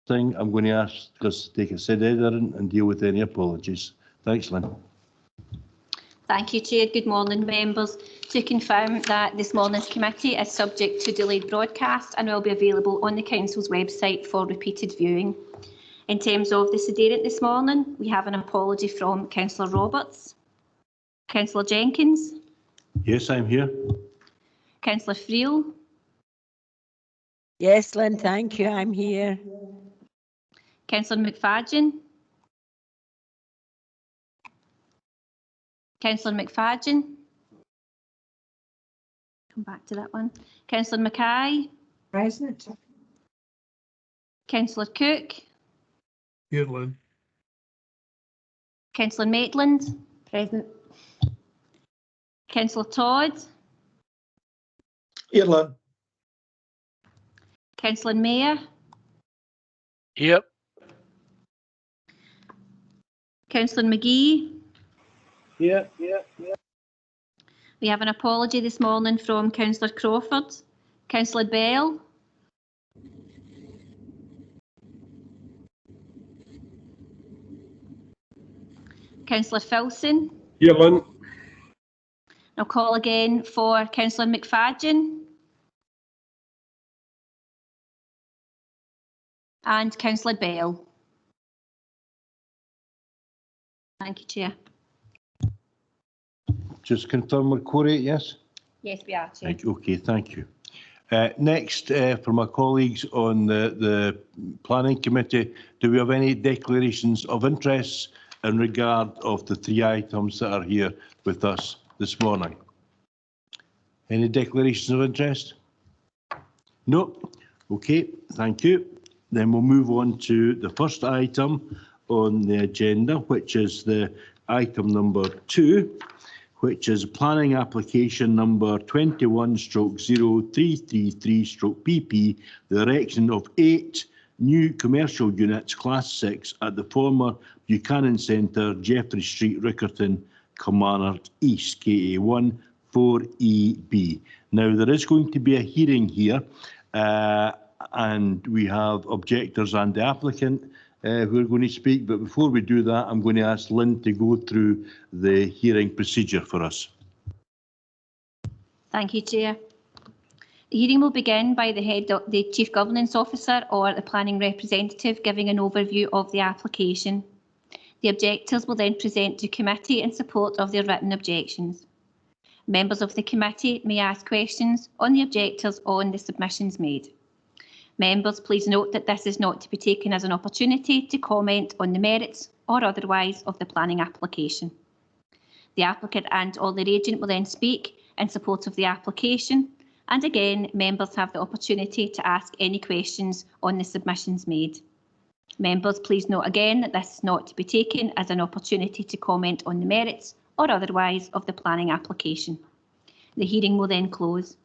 thing, I'm going to ask Liz to take it said Etherin and deal with any apologies. Thanks, Lynn. Thank you, Chair. Good morning, members. To confirm that this morning's committee is subject to delayed broadcast and will be available on the Council's website for repeated viewing. In terms of the sedariant this morning, we have an apology from Councillor Roberts. Councillor Jenkins. Yes, I'm here. Councillor Friel. Yes, Lynn, thank you. I'm here. Councillor McFadden. Councillor McFadden. Come back to that one. Councillor Mackay. Present. Councillor Cook. Here, Lynn. Councillor Maitland. Present. Councillor Todd. Here, Lynn. Councillor Mayer. Yep. Councillor McGee. Yeah. We have an apology this morning from Councillor Crawford. Councillor Bell. Councillor Filson. Here, Lynn. I'll call again for Councillor McFadden. And Councillor Bell. Thank you, Chair. Just confirm we're Quarry, yes? Yes, we are, Chair. Okay, thank you. Next, for my colleagues on the Planning Committee, do we have any declarations of interest in regard of the 3 items that are here with us this morning? Any declarations of interest? No? Okay, thank you. Then we'll move on to the first item on the agenda, which is the item number 2, which is planning application number 21/0333/PP, the erection of 8 new commercial units, class 6, at the former Buchanan Centre, Jeffrey Street, Riccarton, Kilmarnock East, KA1 4EB. Now, there is going to be a hearing here, and we have objectors and the applicant who are going to speak. But before we do that, I'm going to ask Lynn to go through the hearing procedure for us. Thank you, Chair. The hearing will begin by the Chief Governance Officer or the planning representative giving an overview of the application. The objectors will then present to committee in support of their written objections. Members of the committee may ask questions on the objectors on the submissions made. Members, please note that this is not to be taken as an opportunity to comment on the merits or otherwise of the planning application. The applicant and or their agent will then speak in support of the application, and again, members have the opportunity to ask any questions on the submissions made. Members, please note again that this is not to be taken as an opportunity to comment on the merits or otherwise of the planning application. The hearing will then close.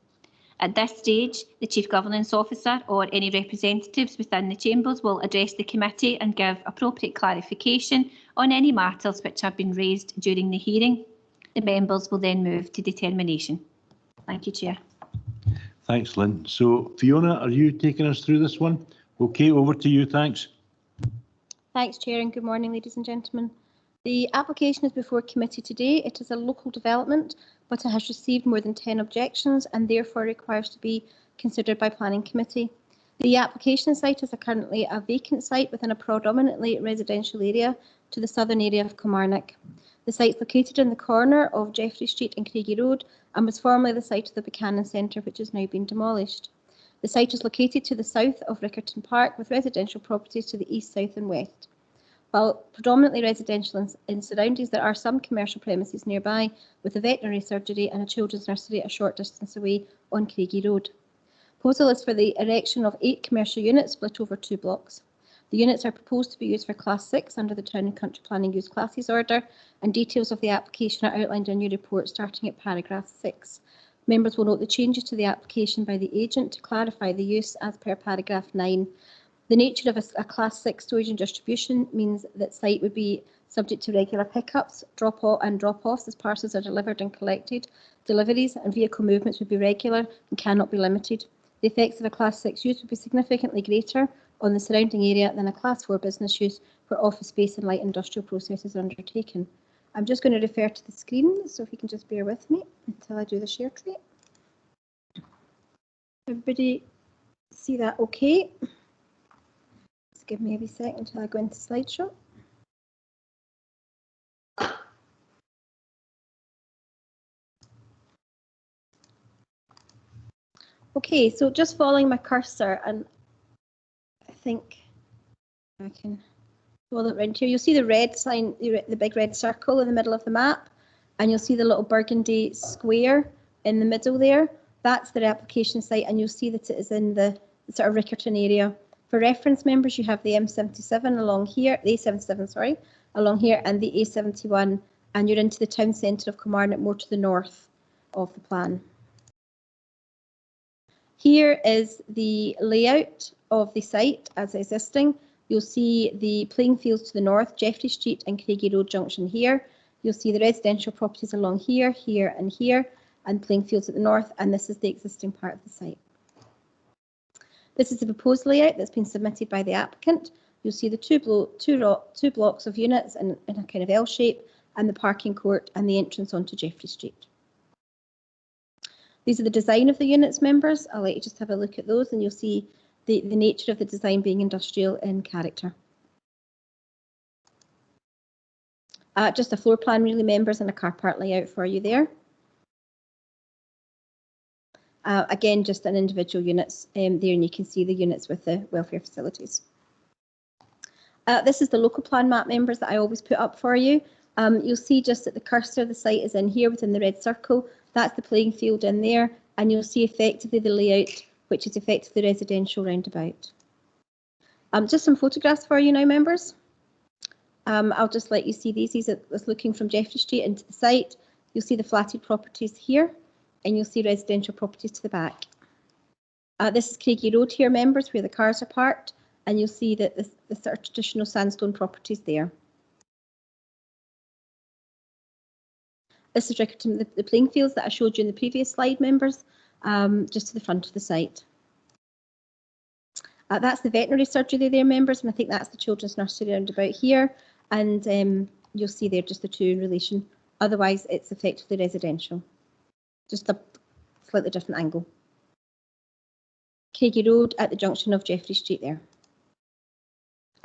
At this stage, the Chief Governance Officer or any representatives within the chambers will address the committee and give appropriate clarification on any matters which have been raised during the hearing. The members will then move to determination. Thank you, Chair. Thanks, Lynn. So, Fiona, are you taking us through this one? Okay, over to you. Thanks. Thanks, Chair, and good morning, ladies and gentlemen. The application is before committee today. It is a local development, but it has received more than 10 objections and therefore requires to be considered by Planning Committee. The application site is currently a vacant site within a predominantly residential area to the southern area of Kilmarnock. The site is located in the corner of Jeffrey Street and Craigie Road and was formerly the site of the Buchanan Centre, which has now been demolished. The site is located to the south of Riccarton Park with residential properties to the east, south and west. While predominantly residential in surroundings, there are some commercial premises nearby with a veterinary surgery and a children's nursery a short distance away on Craigie Road. Proposal is for the erection of 8 commercial units split over 2 blocks. The units are proposed to be used for Class 6 under the Town and Country Planning Use Classes Order, and details of the application are outlined in a new report starting at paragraph 6. Members will note the changes to the application by the agent to clarify the use as per paragraph 9. The nature of a Class 6 storage and distribution means that site would be subject to regular pickups, drop-offs as parcels are delivered and collected. Deliveries and vehicle movements would be regular and cannot be limited. The effects of a Class 6 use would be significantly greater on the surrounding area than a Class 4 business use where office space and light industrial processes are undertaken. I'm just going to refer to the screen, so if you can just bear with me until I do the share tray. Everybody see that okay? Just give me a wee second until I go into slideshow. Okay, so just following my cursor, and I think I can follow it around here. You'll see the red sign, the big red circle in the middle of the map, and you'll see the little burgundy square in the middle there. That's the application site, and you'll see that it is in the sort of Rickerton area. For reference members, you have the M77 along here, the A77, sorry, along here, and the A71, and you're into the town centre of Kilmarnock, more to the north of the plan. Here is the layout of the site as existing. You'll see the playing fields to the north, Jeffrey Street and Craigie Road Junction here. You'll see the residential properties along here, here and here, and playing fields at the north, and this is the existing part of the site. This is the proposed layout that's been submitted by the applicant. You'll see the two blocks of units in a kind of L shape, and the parking court and the entrance onto Jeffrey Street. These are the design of the units, members. I'll let you just have a look at those, and you'll see the nature of the design being industrial in character. Just a floor plan really, members, and a car park layout for you there. Again, just an individual units there, and you can see the units with the welfare facilities. This is the local plan map, members, that I always put up for you. You'll see just that the cursor of the site is in here within the red circle. That's the playing field in there, and you'll see effectively the layout, which is effectively residential roundabout. Just some photographs for you now, members. I'll just let you see these. These are looking from Jeffrey Street into the site. You'll see the flatted properties here, and you'll see residential properties to the back. This is Craigie Road here, members, where the cars are parked, and you'll see that the sort of traditional sandstone properties there. This is Rickerton, the playing fields that I showed you in the previous slide, members, just to the front of the site. That's the veterinary surgery there, members, and I think that's the children's nursery around about here. And you'll see there just the two in relation. Otherwise, it's effectively residential. Just a slightly different angle. Craigie Road at the junction of Jeffrey Street there.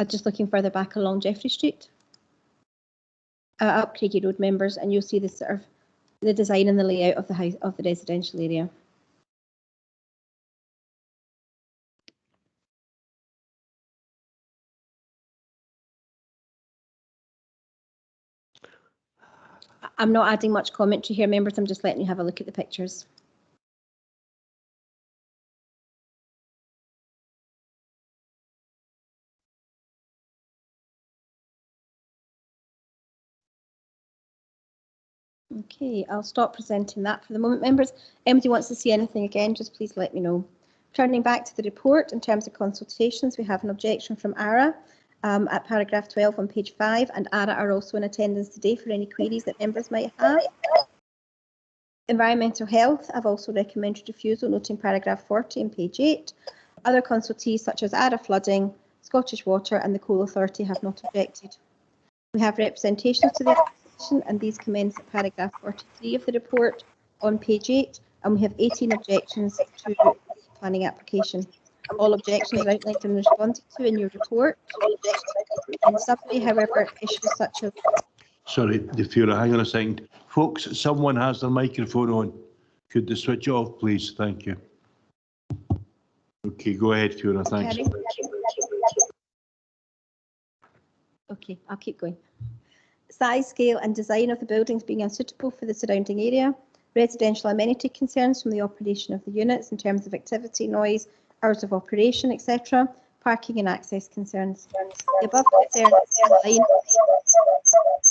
Just looking further back along Jeffrey Street. Up Craigie Road, members, and you'll see the sort of the design and the layout of the house of the residential area. I'm not adding much commentary here, members. I'm just letting you have a look at the pictures. Okay, I'll stop presenting that for the moment, members. Anybody wants to see anything again, just please let me know. Turning back to the report, in terms of consultations, we have an objection from ARA at paragraph 12 on page 5, and ARA are also in attendance today for any queries that members might have. Environmental health, I've also recommended refusal, noting paragraph 40 on page 8. Other consultees such as ARA Flooding, Scottish Water and the Coal Authority have not objected. We have representations to the application, and these commence at paragraph 43 of the report on page 8, and we have 18 objections to the planning application. All objections are outlined and responded to in your report. In summary, however, issues such as... Sorry, Fiona, hang on a second. Folks, someone has their microphone on. Could they switch it off, please? Thank you. Okay, go ahead, Fiona, thanks. Okay, I'll keep going. Size, scale and design of the buildings being unsuitable for the surrounding area. Residential amenity concerns from the operation of the units in terms of activity, noise, hours of operation, etc. Parking and access concerns. The above concerns align with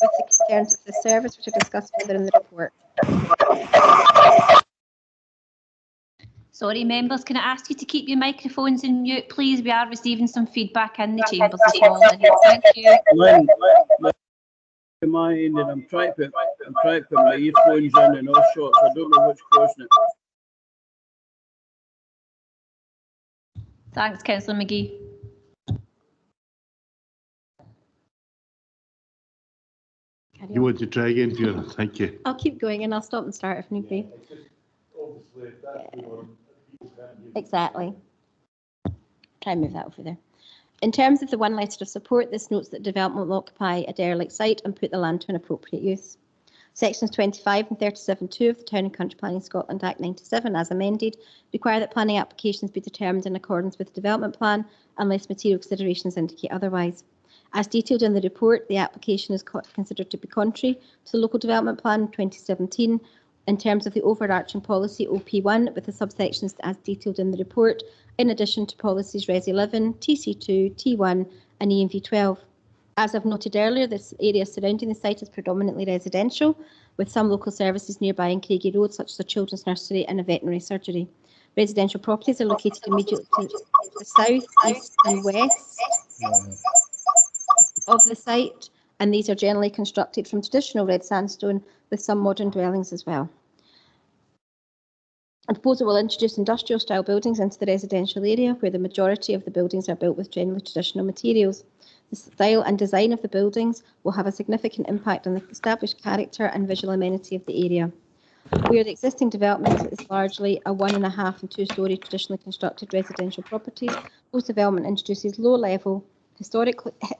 the concerns of the service, which are discussed further in the report. Sorry, members, can I ask you to keep your microphones in mute, please? We are receiving some feedback in the chambers this morning. Thank you. Lynn, my end, and I'm trying to put my earphones in and all sorts. I don't know what's causing it. Thanks, Councillor McGee. You want to try again, Fiona? Thank you. I'll keep going and I'll stop and start if need be. Exactly. Try and move that over there. In terms of the one letter of support, this notes that development will occupy a derelict site and put the land to an appropriate use. Sections 25 and 37(2) of the Town and Country Planning Scotland Act 97, as amended, require that planning applications be determined in accordance with the development plan unless material considerations indicate otherwise. As detailed in the report, the application is considered to be contrary to the Local Development Plan 2017 in terms of the overarching policy OP1 with the subsections as detailed in the report, in addition to policies Res 11, TC2, T1 and ENV 12. As I've noted earlier, this area surrounding the site is predominantly residential, with some local services nearby in Craigie Road, such as a children's nursery and a veterinary surgery. Residential properties are located immediately to the south, east and west of the site, and these are generally constructed from traditional red sandstone with some modern dwellings as well. The proposal will introduce industrial style buildings into the residential area where the majority of the buildings are built with generally traditional materials. The style and design of the buildings will have a significant impact on the established character and visual amenity of the area. Where the existing development is largely a 1.5 and 2-storey traditionally constructed residential properties, post-development introduces low-level,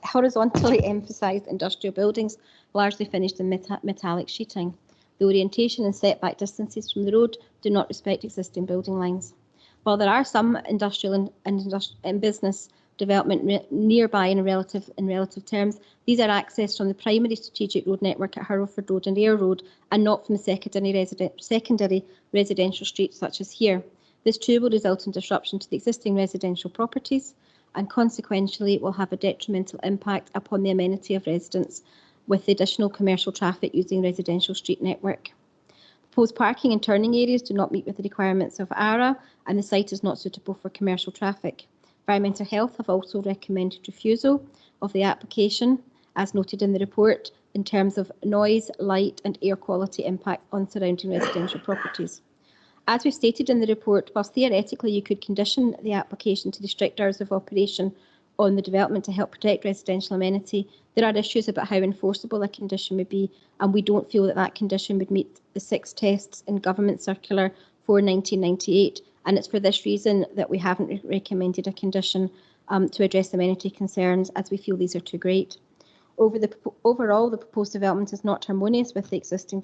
horizontally emphasised industrial buildings, largely finished in metallic sheeting. The orientation and setback distances from the road do not respect existing building lines. While there are some industrial and business development nearby in relative terms, these are accessed from the primary strategic road network at Hurlford Road and Ayr Road, and not from the secondary residential streets such as here. This too will result in disruption to the existing residential properties, and consequently will have a detrimental impact upon the amenity of residents with the additional commercial traffic using residential street network. Proposed parking and turning areas do not meet with the requirements of ARA, and the site is not suitable for commercial traffic. Environmental Health have also recommended refusal of the application, as noted in the report, in terms of noise, light and air quality impact on surrounding residential properties. As we've stated in the report, whilst theoretically you could condition the application to the strict hours of operation on the development to help protect residential amenity, there are issues about how enforceable a condition would be, and we don't feel that that condition would meet the 6 tests in Government Circular 4/1998, and it's for this reason that we haven't recommended a condition to address amenity concerns, as we feel these are too great. Overall, the proposed development is not harmonious with the existing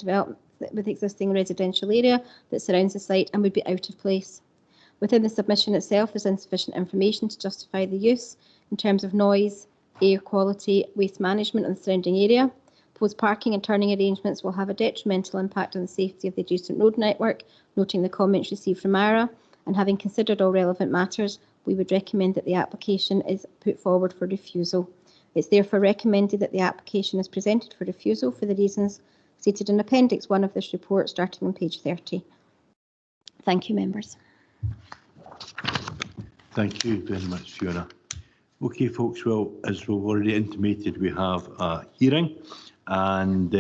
residential area that surrounds the site and would be out of place. Within the submission itself, there's insufficient information to justify the use in terms of noise, air quality, waste management and the surrounding area. Proposed parking and turning arrangements will have a detrimental impact on the safety of the adjacent road network, noting the comments received from ARA, and having considered all relevant matters, we would recommend that the application is put forward for refusal. It's therefore recommended that the application is presented for refusal for the reasons stated in Appendix 1 of this report, starting on page 30. Thank you, members. Thank you very much, Fiona. Okay, folks, well, as we've already intimated, we have a hearing, and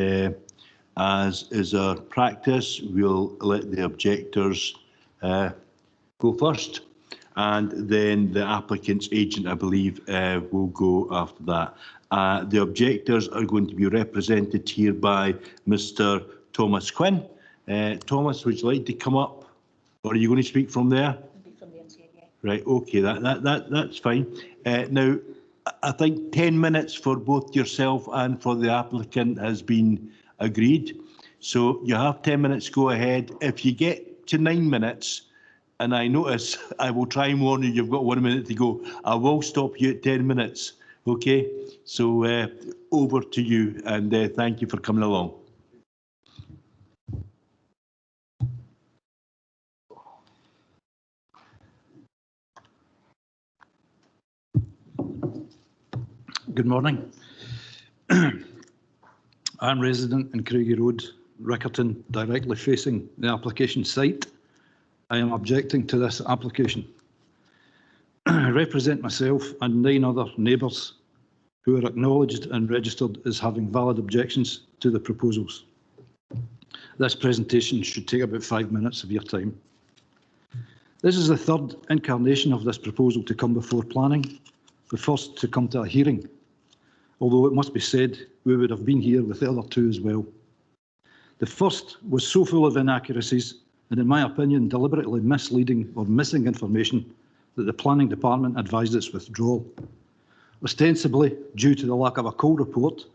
as is our practice, we'll let the objectors go first, and then the applicant's agent, I believe, will go after that. The objectors are going to be represented here by Mr. Thomas Quinn. Thomas, would you like to come up, or are you going to speak from there? Right, okay, that's fine. Now, I think 10 minutes for both yourself and for the applicant has been agreed. So you have 10 minutes, go ahead. If you get to 9 minutes, and I notice, I will try and warn you, you've got 1 minute to go. I will stop you at 10 minutes, okay? So over to you, and thank you for coming along. Good morning. I'm resident in Craigie Road, Rickerton, directly facing the application site. I am objecting to this application. I represent myself and 9 other neighbours who are acknowledged and registered as having valid objections to the proposals. This presentation should take about 5 minutes of your time. This is the third incarnation of this proposal to come before planning, the first to come to a hearing, although it must be said we would have been here with the other two as well. The first was so full of inaccuracies and, in my opinion, deliberately misleading or missing information that the Planning Department advised its withdrawal, ostensibly due to the lack of a coal report,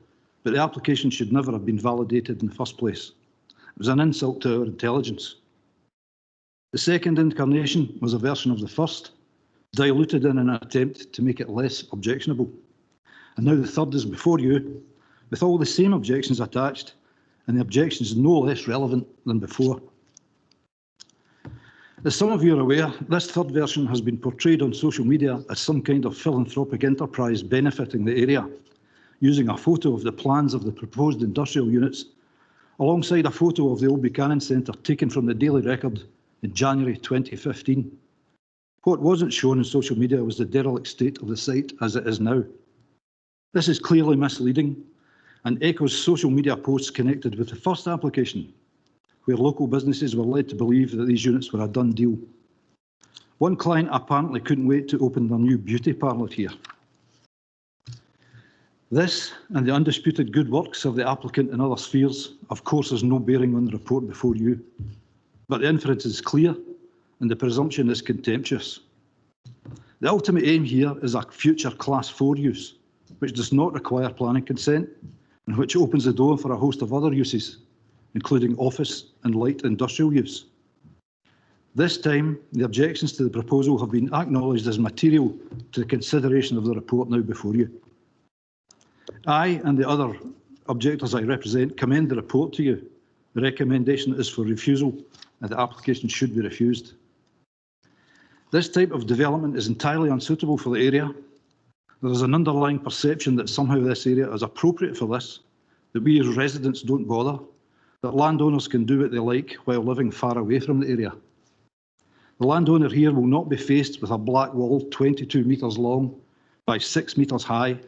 but the application should never have been validated in the first place. It was an insult to our intelligence. The second incarnation was a version of the first, diluted in an attempt to make it less objectionable. And now the third is before you, with all the same objections attached, and the objections no less relevant than before. As some of you are aware, this third version has been portrayed on social media as some kind of philanthropic enterprise benefiting the area, using a photo of the plans of the proposed industrial units, alongside a photo of the Old Buchanan Centre taken from the Daily Record in January 2015. What wasn't shown in social media was the derelict state of the site as it is now. This is clearly misleading and echoes social media posts connected with the first application, where local businesses were led to believe that these units were a done deal. One client apparently couldn't wait to open their new beauty parlour here. This and the undisputed good works of the applicant in other spheres, of course, has no bearing on the report before you. But the inference is clear and the presumption is contemptuous. The ultimate aim here is a future Class 4 use, which does not require planning consent and which opens the door for a host of other uses, including office and light industrial use. This time, the objections to the proposal have been acknowledged as material to the consideration of the report now before you. I and the other objectors I represent commend the report to you. The recommendation is for refusal and the application should be refused. This type of development is entirely unsuitable for the area. There is an underlying perception that somehow this area is appropriate for this, that we as residents don't bother, that landowners can do what they like while living far away from the area. The landowner here will not be faced with a black wall 22 metres long by 6 metres high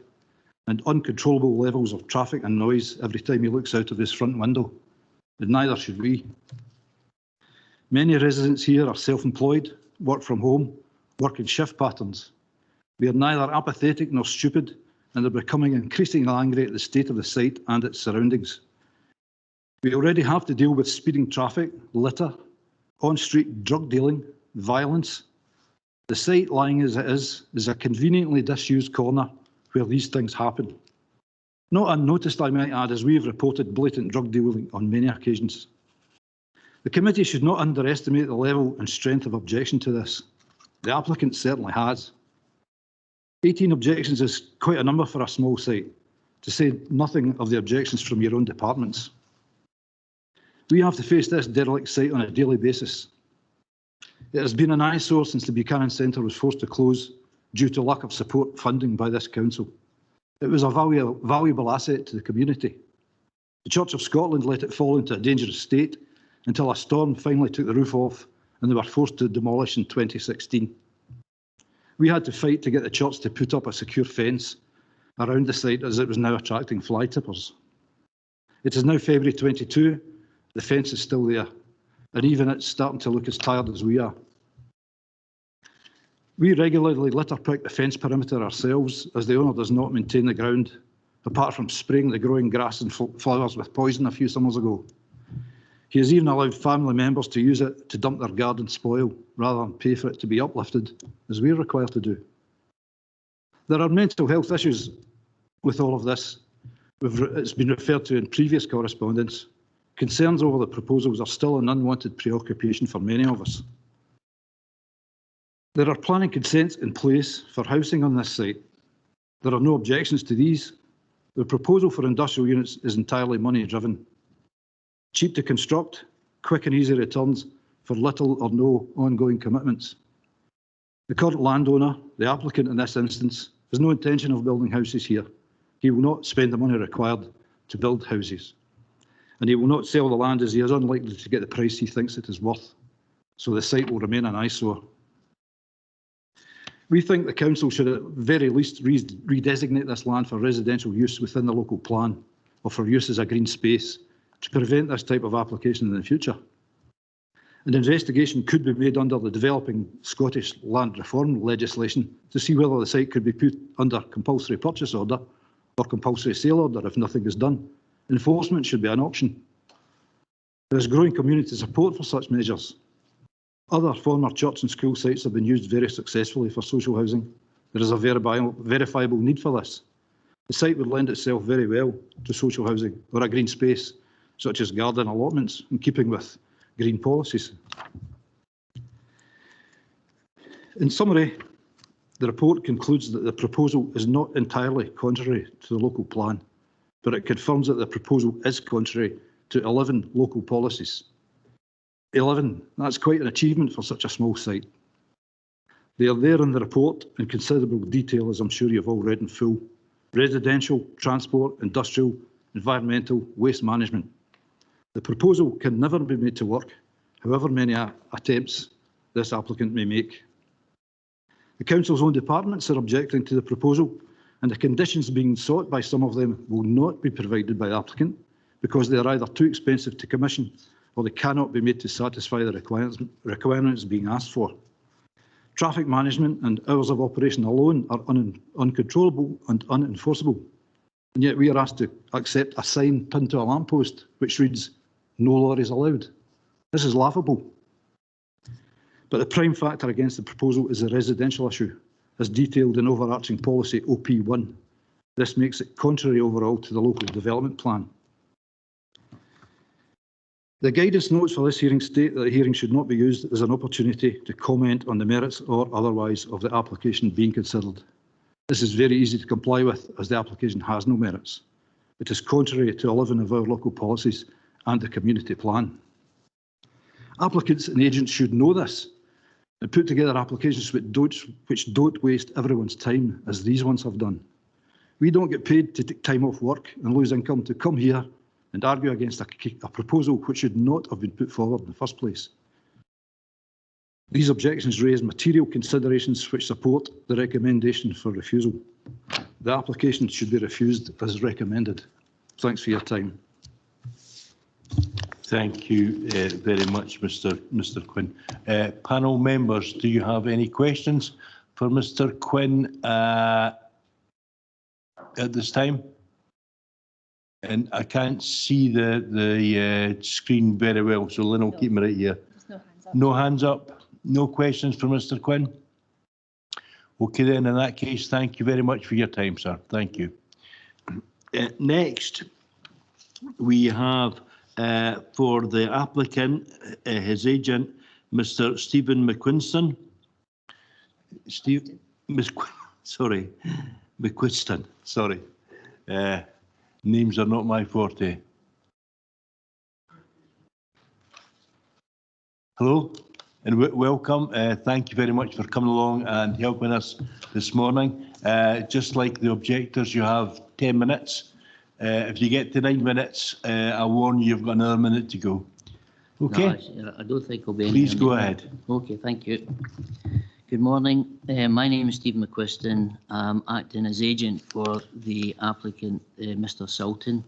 and uncontrollable levels of traffic and noise every time he looks out of his front window, and neither should we. Many residents here are self-employed, work from home, work in shift patterns. We are neither apathetic nor stupid and are becoming increasingly angry at the state of the site and its surroundings. We already have to deal with speeding traffic, litter, on-street drug dealing, violence. The site, lying as it is a conveniently disused corner where these things happen. Not unnoticed, I might add, as we have reported blatant drug dealing on many occasions. The committee should not underestimate the level and strength of objection to this. The applicant certainly has. 18 objections is quite a number for a small site, to say nothing of the objections from your own departments. We have to face this derelict site on a daily basis. It has been an eyesore since the Buchanan Centre was forced to close due to lack of support funding by this council. It was a valuable asset to the community. The Church of Scotland let it fall into a dangerous state until a storm finally took the roof off and they were forced to demolish in 2016. We had to fight to get the church to put up a secure fence around the site as it was now attracting fly tippers. It is now February 22, the fence is still there, and even it's starting to look as tired as we are. We regularly litter pick the fence perimeter ourselves as the owner does not maintain the ground, apart from spraying the growing grass and flowers with poison a few summers ago. He has even allowed family members to use it to dump their garden spoil rather than pay for it to be uplifted, as we are required to do. There are mental health issues with all of this. It's been referred to in previous correspondence. Concerns over the proposals are still an unwanted preoccupation for many of us. There are planning consents in place for housing on this site. There are no objections to these. The proposal for industrial units is entirely money-driven. Cheap to construct, quick and easy returns for little or no ongoing commitments. The current landowner, the applicant in this instance, has no intention of building houses here. He will not spend the money required to build houses. And he will not sell the land as he is unlikely to get the price he thinks it is worth. So the site will remain an eyesore. We think the council should at very least redesignate this land for residential use within the local plan or for use as a green space to prevent this type of application in the future. An investigation could be made under the developing Scottish land reform legislation to see whether the site could be put under compulsory purchase order or compulsory sale order if nothing is done. Enforcement should be an option. There is growing community support for such measures. Other former church and school sites have been used very successfully for social housing. There is a verifiable need for this. The site would lend itself very well to social housing or a green space, such as garden allotments, in keeping with green policies. In summary, the report concludes that the proposal is not entirely contrary to the local plan, but it confirms that the proposal is contrary to 11 local policies. 11, that's quite an achievement for such a small site. They are there in the report in considerable detail, as I'm sure you've all read in full. Residential, transport, industrial, environmental, waste management. The proposal can never be made to work, however many attempts this applicant may make. The Council's own departments are objecting to the proposal, and the conditions being sought by some of them will not be provided by the applicant because they are either too expensive to commission or they cannot be made to satisfy the requirements being asked for. Traffic management and hours of operation alone are uncontrollable and unenforceable, and yet we are asked to accept a sign pinned to a lamppost which reads, "No lorries allowed." This is laughable. But the prime factor against the proposal is the residential issue, as detailed in overarching policy OP1. This makes it contrary overall to the local development plan. The guidance notes for this hearing state that the hearing should not be used as an opportunity to comment on the merits or otherwise of the application being considered. This is very easy to comply with, as the application has no merits. It is contrary to 11 of our local policies and the community plan. Applicants and agents should know this and put together applications which don't waste everyone's time, as these ones have done. We don't get paid to take time off work and lose income to come here and argue against a proposal which should not have been put forward in the first place. These objections raise material considerations which support the recommendation for refusal. The application should be refused as recommended. Thanks for your time. Thank you very much, Mr. Quinn. Panel members, do you have any questions for Mr. Quinn at this time? And I can't see the screen very well, so Lynn will keep me right here. No hands up. No questions for Mr. Quinn? Okay then, in that case, thank you very much for your time, sir. Thank you. Next, we have for the applicant, his agent, Mr. Stephen McQuiston. McQuiston, sorry. Names are not my forte. Hello and welcome. Thank you very much for coming along and helping us this morning. Just like the objectors, you have 10 minutes. If you get to 9 minutes, I'll warn you, you've got another minute to go. Okay? No, I don't think I'll be. Please go ahead. Okay, thank you. Good morning. My name is Stephen McQuiston. I'm acting as agent for the applicant, Mr. Sultan.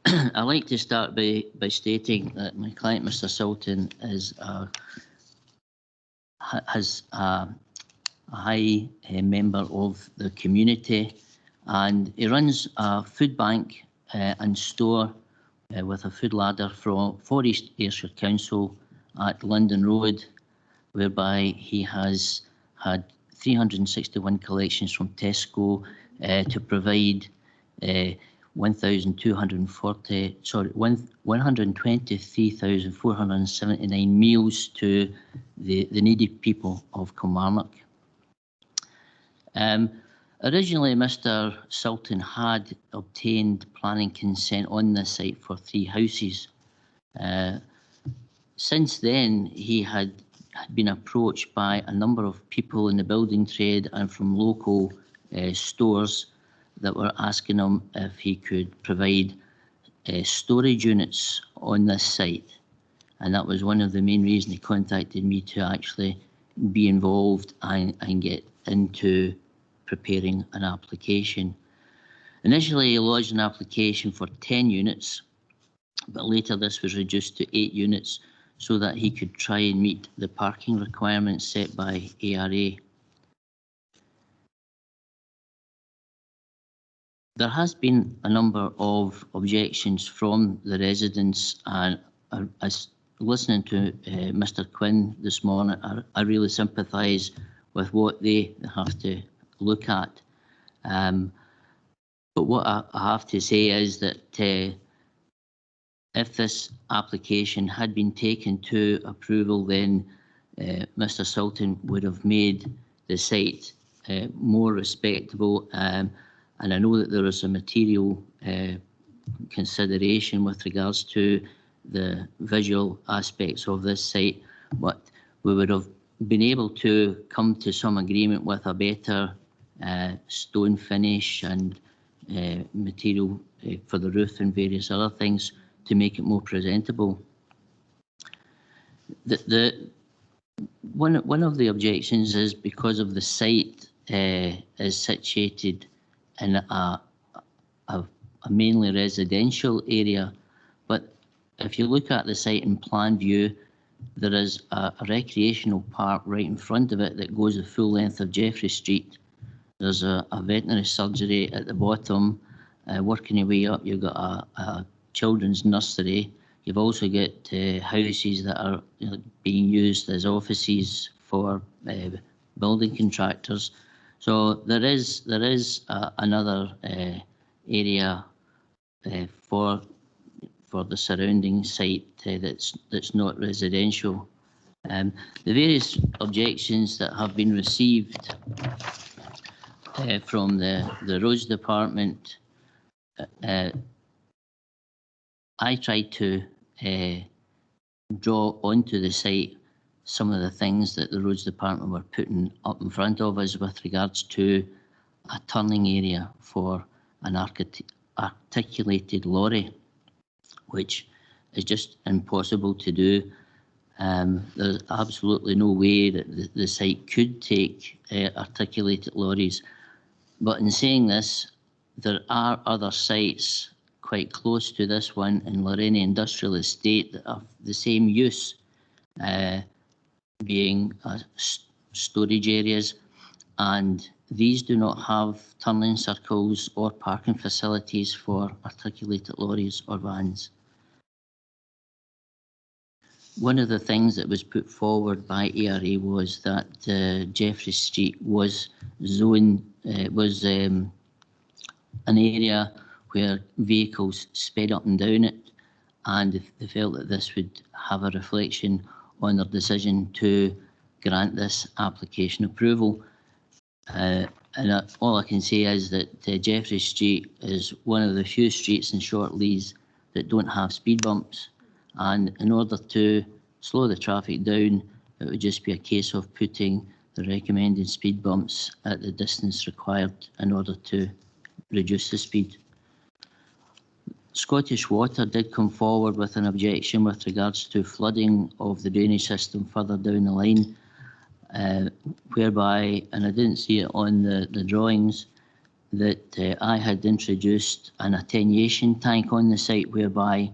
I'd like to start by stating that my client, Mr. Sultan, has a high member of the community, and he runs a food bank and store with a food ladder for East Ayrshire Council at London Road, whereby he has had 361 collections from Tesco to provide 123,479 meals to the needy people of Kilmarnock. Originally, Mr. Sultan had obtained planning consent on the site for 3 houses. Since then, he had been approached by a number of people in the building trade and from local stores that were asking him if he could provide storage units on this site. And that was one of the main reasons he contacted me to actually be involved and get into preparing an application. Initially, he lodged an application for 10 units, but later this was reduced to 8 units so that he could try and meet the parking requirements set by ARA. There has been a number of objections from the residents, and as listening to Mr Quinn this morning, I really sympathise with what they have to look at. But what I have to say is that if this application had been taken to approval, then Mr Sultan would have made the site more respectable. And I know that there is a material consideration with regards to the visual aspects of this site, but we would have been able to come to some agreement with a better stone finish and material for the roof and various other things to make it more presentable. One of the objections is because of the site is situated in a mainly residential area, but if you look at the site in plan view, there is a recreational park right in front of it that goes the full length of Jeffrey Street. There's a veterinary surgery at the bottom. Working your way up, you've got a children's nursery. You've also got houses that are being used as offices for building contractors. So there is another area for the surrounding site that's not residential. The various objections that have been received from the roads department, I tried to draw onto the site some of the things that the roads department were putting up in front of us with regards to a turning area for an articulated lorry, which is just impossible to do. There's absolutely no way that the site could take articulated lorries. But in saying this, there are other sites quite close to this one in Lorraine Industrial Estate that have the same use, being storage areas, and these do not have turning circles or parking facilities for articulated lorries or vans. One of the things that was put forward by ARA was that Jeffrey Street was an area where vehicles sped up and down it, and they felt that this would have a reflection on their decision to grant this application approval. All I can say is that Jeffrey Street is one of the few streets in Short Leys that don't have speed bumps, and in order to slow the traffic down, it would just be a case of putting the recommended speed bumps at the distance required in order to reduce the speed. Scottish Water did come forward with an objection with regards to flooding of the drainage system further down the line, whereby, and I didn't see it on the drawings, that I had introduced an attenuation tank on the site whereby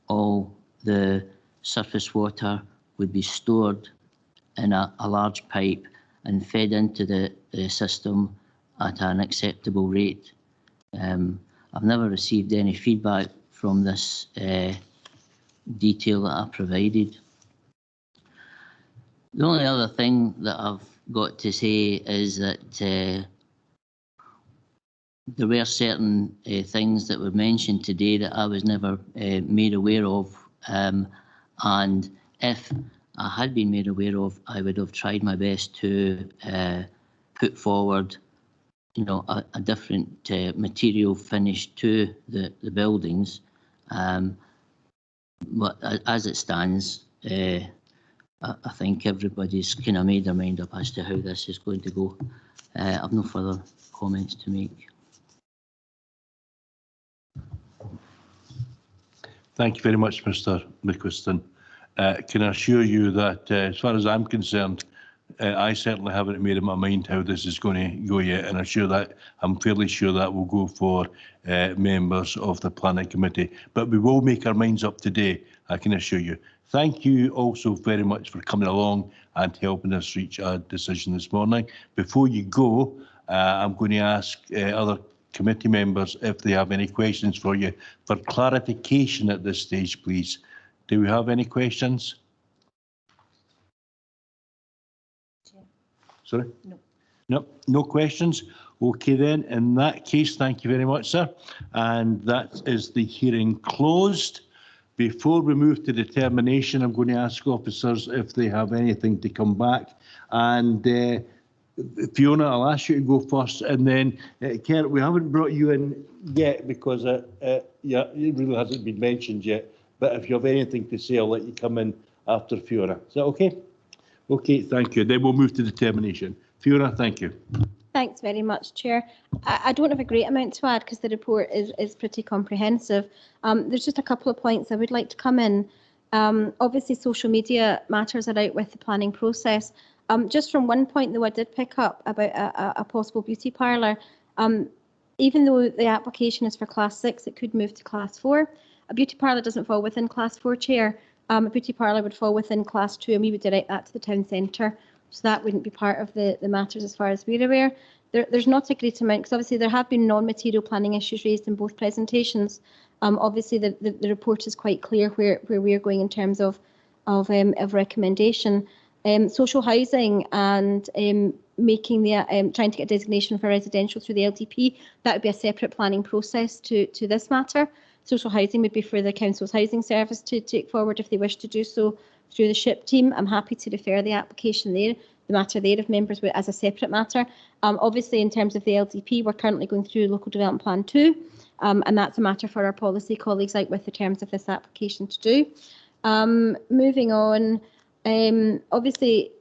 all the surface water would be stored in a large pipe and fed into the system at an acceptable rate. I've never received any feedback from this detail that I provided. The only other thing that I've got to say is that there were certain things that were mentioned today that I was never made aware of, and if I had been made aware of, I would have tried my best to put forward a different material finish to the buildings, but as it stands, I think everybody's kind of made their mind up as to how this is going to go. I have no further comments to make. Thank you very much, Mr. Mickleston. Can I assure you that, as far as I'm concerned, I certainly haven't made up my mind how this is going to go yet, and I'm fairly sure that will go for members of the Planning Committee. But we will make our minds up today, I can assure you. Thank you also very much for coming along and helping us reach a decision this morning. Before you go, I'm going to ask other committee members if they have any questions for you for clarification at this stage, please. Do we have any questions? Sorry? No. No, no questions. Okay then, in that case, thank you very much, sir. And that is the hearing closed. Before we move to determination, I'm going to ask officers if they have anything to come back. And Fiona, I'll ask you to go first, and then Kurt, we haven't brought you in yet because yeah, it really hasn't been mentioned yet. But if you have anything to say, I'll let you come in after Fiona. Is that okay? Okay, thank you. Then we'll move to determination. Fiona, thank you. Thanks very much, Chair. I don't have a great amount to add because the report is pretty comprehensive. There's just a couple of points I would like to come in. Obviously, social media matters are out with the planning process. Just from one point, though, I did pick up about a possible beauty parlour. Even though the application is for Class 6, it could move to Class 4. A beauty parlour doesn't fall within Class 4, Chair. A beauty parlour would fall within Class 2, and we would direct that to the town centre. So that wouldn't be part of the matters as far as we're aware. There's not a great amount, because obviously there have been non-material planning issues raised in both presentations. Obviously the report is quite clear where we're going in terms of recommendation. Social housing and making the trying to get designation for residential through the LDP, that would be a separate planning process to this matter. Social housing would be for the council's housing service to take forward if they wish to do so through the SHIP team. I'm happy to refer the application there, the matter there, if members as a separate matter. Obviously, in terms of the LDP, we're currently going through Local Development Plan 2, and that's a matter for our policy colleagues out with the terms of this application to do. Moving on, obviously,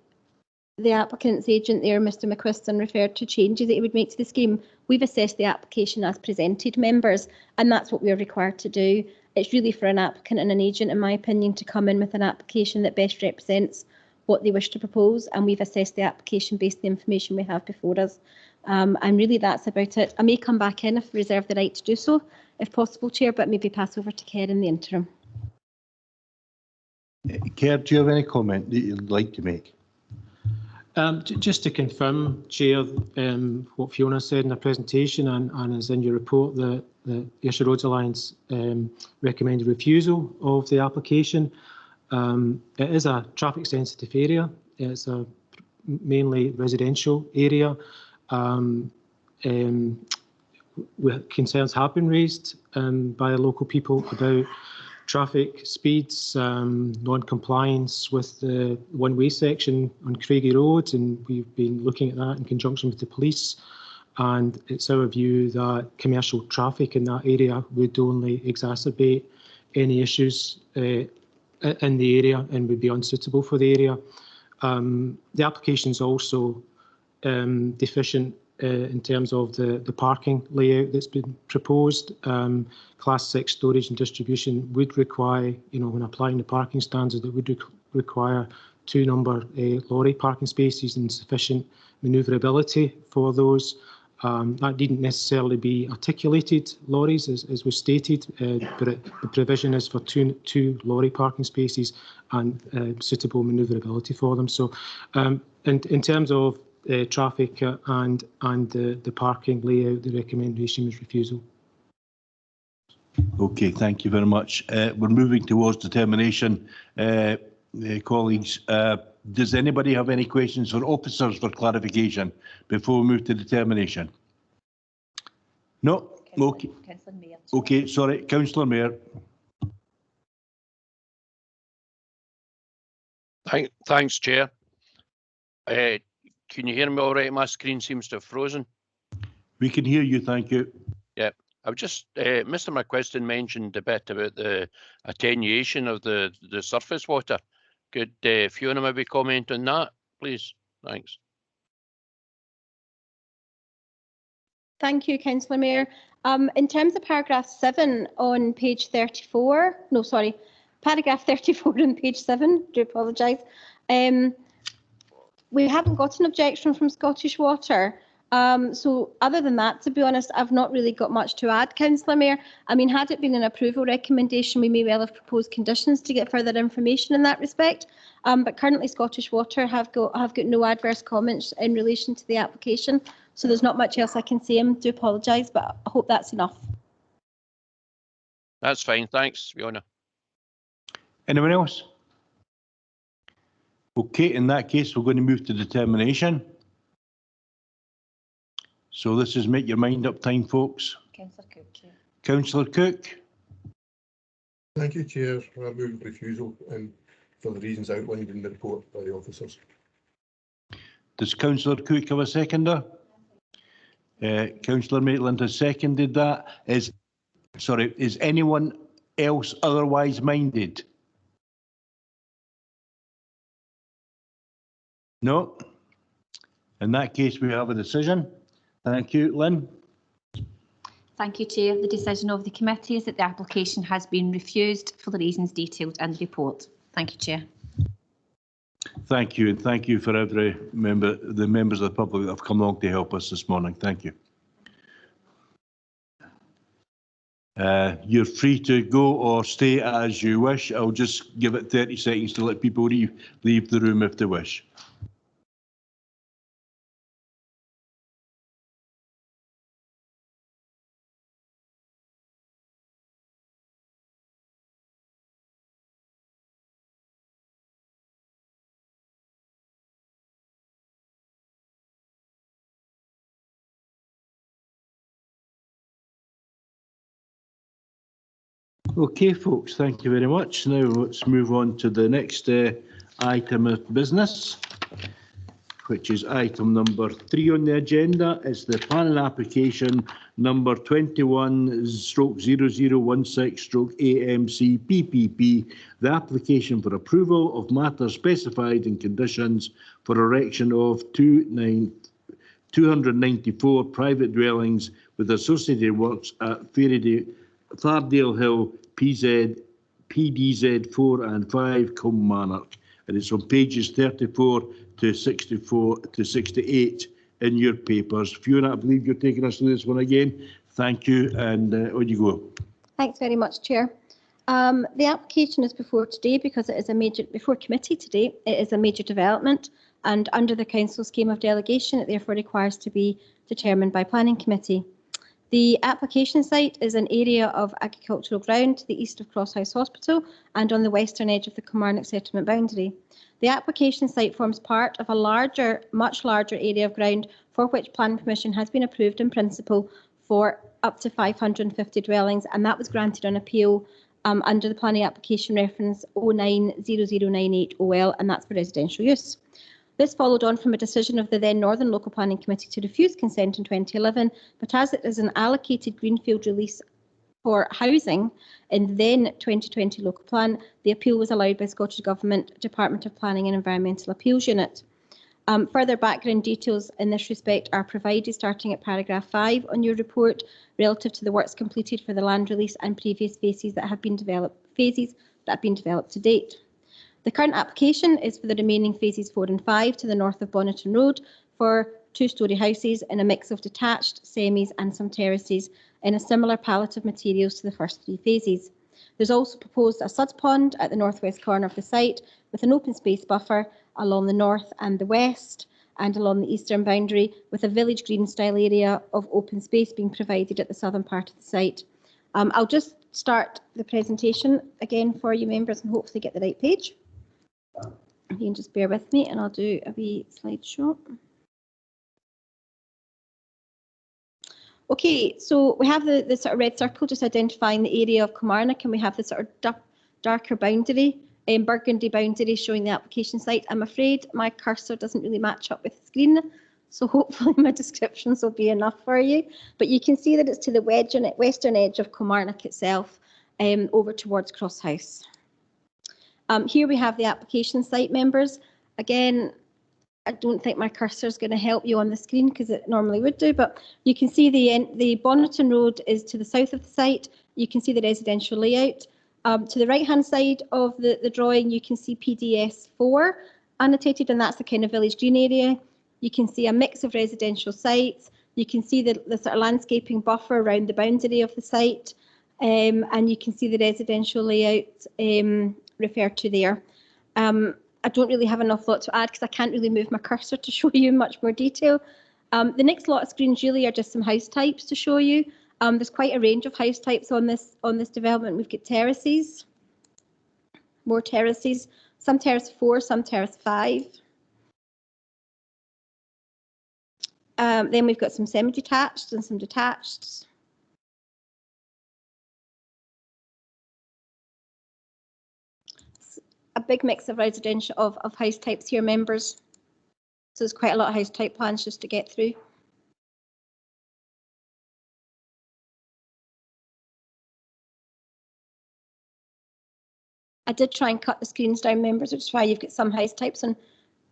the applicant's agent there, Mr McQuiston, referred to changes that he would make to the scheme. We've assessed the application as presented, members, and that's what we're required to do. It's really for an applicant and an agent, in my opinion, to come in with an application that best represents what they wish to propose, and we've assessed the application based on the information we have before us. And really that's about it. I may come back in if we reserve the right to do so, if possible, Chair, but maybe pass over to Kerr in the interim. Kerr, do you have any comment that you'd like to make? Just to confirm, Chair, what Fiona said in her presentation and is in your report, the Ayrshire Roads Alliance recommended refusal of the application. It is a traffic sensitive area. It's a mainly residential area. Concerns have been raised by the local people about traffic speeds, non-compliance with the one-way section on Craigie Road, and we've been looking at that in conjunction with the police. And it's our view that commercial traffic in that area would only exacerbate any issues in the area and would be unsuitable for the area. The application is also deficient in terms of the parking layout that's been proposed. Class 6 storage and distribution would require, when applying the parking standards, it would require 2-number lorry parking spaces and sufficient manoeuvrability for those. That needn't necessarily be articulated lorries, as was stated, but the provision is for two lorry parking spaces and suitable manoeuvrability for them. So, in terms of traffic and the parking layout, the recommendation was refusal. Okay, thank you very much. We're moving towards determination, colleagues. Does anybody have any questions for officers for clarification before we move to determination? No? Okay. Okay, sorry, Councillor Mayor. Thanks, Chair. Can you hear me all right? My screen seems to have frozen. We can hear you, thank you. Yeah, I was just, Mr McQuiston mentioned a bit about the attenuation of the surface water. Could Fiona maybe comment on that, please? Thanks. Thank you, Councillor Mayor. In terms of paragraph 7 on page 34, no, sorry, paragraph 34 on page 7, do apologise. We haven't got an objection from Scottish Water So other than that, to be honest, I've not really got much to add, Councillor Mayor. I mean, had it been an approval recommendation, we may well have proposed conditions to get further information in that respect. But currently Scottish Water have got no adverse comments in relation to the application. So there's not much else I can say. I do apologise, but I hope that's enough. That's fine. Thanks, Fiona. Anyone else? Okay, in that case, we're going to move to determination. So this is make your mind up time, folks. Councillor Cook, Chair. Councillor Cook. Thank you, Chair. I move refusal and for the reasons outlined in the report by the officers. Does Councillor Cook have a seconder? Councillor Maitland has seconded that. Is anyone else otherwise minded? No. In that case, we have a decision. Thank you, Lynn. Thank you, Chair. The decision of the committee is that the application has been refused for the reasons detailed in the report. Thank you, Chair. Thank you, and thank you for every member, the members of the public that have come along to help us this morning. Thank you. You're free to go or stay as you wish. I'll just give it 30 seconds to let people leave the room if they wish. Okay, folks, thank you very much. Now let's move on to the next item of business, which is item number 3 on the agenda. It's the planning application number 21/0016/AMC PPP, the application for approval of matters specified in conditions for erection of 294 private dwellings with associated works at Fardale Hill, PDZ 4 and 5, Kilmarnock. And it's on pages 34 to 64 to 68 in your papers. Fiona, I believe you're taking us through this one again. Thank you, and on you go. Thanks very much, Chair. The application is before today because it is before committee today. It is a major development, and under the council scheme of delegation, it therefore requires to be determined by planning committee. The application site is an area of agricultural ground to the east of Crosshouse Hospital and on the western edge of the Kilmarnock settlement boundary. The application site forms part of a much larger area of ground for which planning permission has been approved in principle for up to 550 dwellings, and that was granted on appeal under the planning application reference 090098OL, and that's for residential use. This followed on from a decision of the then Northern Local Planning Committee to refuse consent in 2011, but as it is an allocated greenfield release for housing in the then 2020 local plan, the appeal was allowed by Scottish Government Department of Planning and Environmental Appeals Unit. Further background details in this respect are provided starting at paragraph 5 on your report relative to the works completed for the land release and previous phases that have been developed to date. The current application is for the remaining phases 4 and 5 to the north of Bonneton Road for 2-storey houses in a mix of detached, semis and some terraces in a similar palette of materials to the first 3 phases. There's also proposed a sud pond at the northwest corner of the site with an open space buffer along the north and the west and along the eastern boundary, with a village green style area of open space being provided at the southern part of the site. I'll just start the presentation again for you members and hopefully get the right page. If you can just bear with me and I'll do a wee slideshow. Okay, so we have the sort of red circle just identifying the area of Kilmarnock, and we have the sort of darker boundary, burgundy boundary showing the application site. I'm afraid my cursor doesn't really match up with the screen, so hopefully my descriptions will be enough for you. But you can see that it's to the western edge of Kilmarnock itself, over towards Crosshouse. Here we have the application site members. Again, I don't think my cursor is going to help you on the screen because it normally would do, but you can see the Bonneton Road is to the south of the site. You can see the residential layout. To the right-hand side of the drawing, you can see PDS 4 annotated, and that's the kind of village green area. You can see a mix of residential sites. You can see the sort of landscaping buffer around the boundary of the site, and you can see the residential layout referred to there. I don't really have enough lot to add because I can't really move my cursor to show you in much more detail. The next lot of screens really are just some house types to show you. There's quite a range of house types on this development. We've got terraces, more terraces, some terrace 4, some terrace 5. Then we've got some semi-detached and some detached. A big mix of residential of house types here, members. So there's quite a lot of house type plans just to get through. I did try and cut the screens down, members, which is why you've got some house types on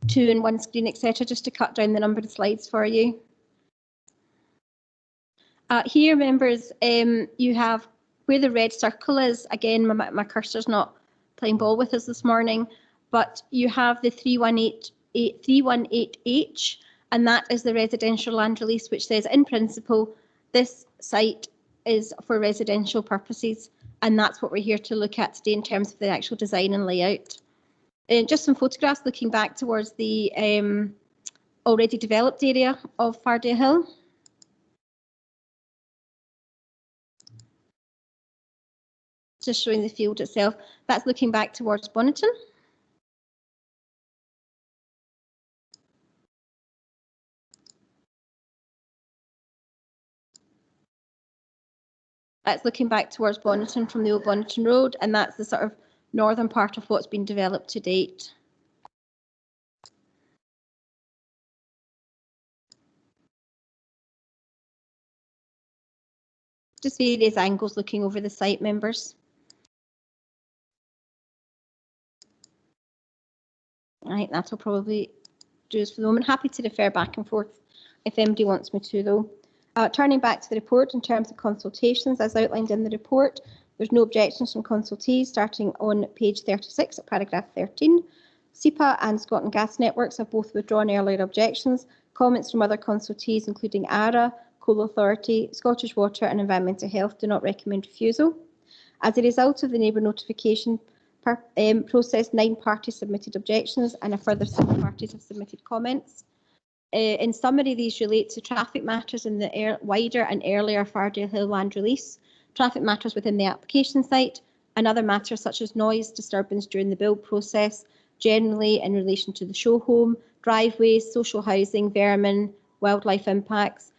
2 and 1 screen, etc., just to cut down the number of slides for you. Here, members, you have where the red circle is. Again, my cursor's not playing ball with us this morning, but you have the 318H, and that is the residential land release, which says, in principle, this site is for residential purposes, and that's what we're here to look at today in terms of the actual design and layout. Just some photographs looking back towards the already developed area of Fardale Hill. Just showing the field itself. That's looking back towards Bonneton. That's looking back towards Bonneton from the old Bonneton Road, and that's the sort of northern part of what's been developed to date. Just various angles looking over the site, members. Right, that'll probably do us for the moment. Happy to refer back and forth if anybody wants me to, though. Turning back to the report in terms of consultations, as outlined in the report, there's no objections from consultees starting on page 36 at paragraph 13. SEPA and Scotland Gas Networks have both withdrawn earlier objections. Comments from other consultees, including ARA, Coal Authority, Scottish Water and Environmental Health, do not recommend refusal. As a result of the neighbour notification process, 9 parties submitted objections and a further 7 parties have submitted comments. In summary, these relate to traffic matters in the wider and earlier Fardale Hill land release, traffic matters within the application site, and other matters such as noise disturbance during the build process, generally in relation to the show home, driveways, social housing, vermin, wildlife impacts,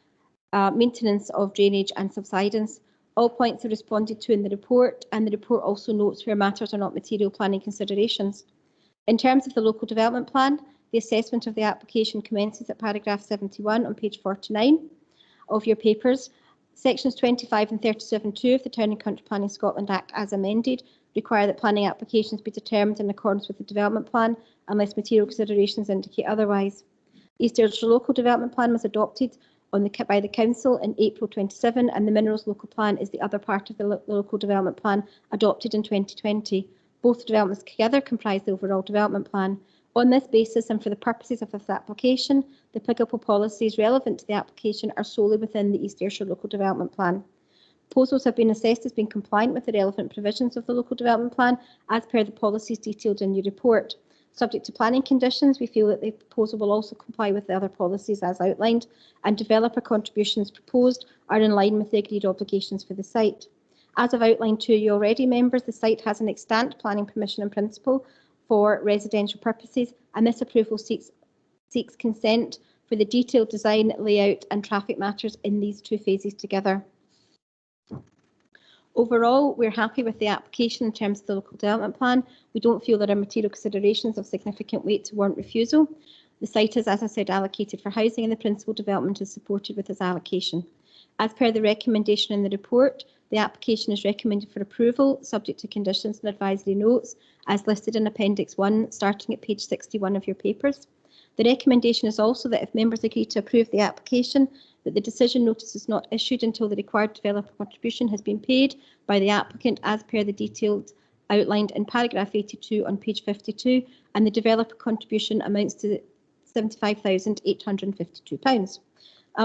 maintenance of drainage and subsidence. All points are responded to in the report, and the report also notes where matters are not material planning considerations. In terms of the local development plan, the assessment of the application commences at paragraph 71 on page 49 of your papers. Sections 25 and 37(2) of the Town and Country Planning Scotland Act as amended require that planning applications be determined in accordance with the development plan unless material considerations indicate otherwise. East Ayrshire Local Development Plan was adopted by the Council in April 27, and the Minerals Local Plan is the other part of the Local Development Plan adopted in 2020. Both developments together comprise the overall development plan. On this basis, and for the purposes of this application, the applicable policies relevant to the application are solely within the East Ayrshire Local Development Plan. Proposals have been assessed as being compliant with the relevant provisions of the Local Development Plan as per the policies detailed in your report. Subject to planning conditions, we feel that the proposal will also comply with the other policies as outlined, and developer contributions proposed are in line with the agreed obligations for the site. As I've outlined to you already, members, the site has an extant planning permission in principle for residential purposes, and this approval seeks consent for the detailed design, layout and traffic matters in these 2 phases together. Overall, we're happy with the application in terms of the local development plan. We don't feel there are material considerations of significant weight to warrant refusal. The site is, as I said, allocated for housing, and the principal development is supported with this allocation. As per the recommendation in the report, the application is recommended for approval, subject to conditions and advisory notes, as listed in Appendix 1, starting at page 61 of your papers. The recommendation is also that if members agree to approve the application, that the decision notice is not issued until the required developer contribution has been paid by the applicant as per the detailed outlined in paragraph 82 on page 52, and the developer contribution amounts to £75,852.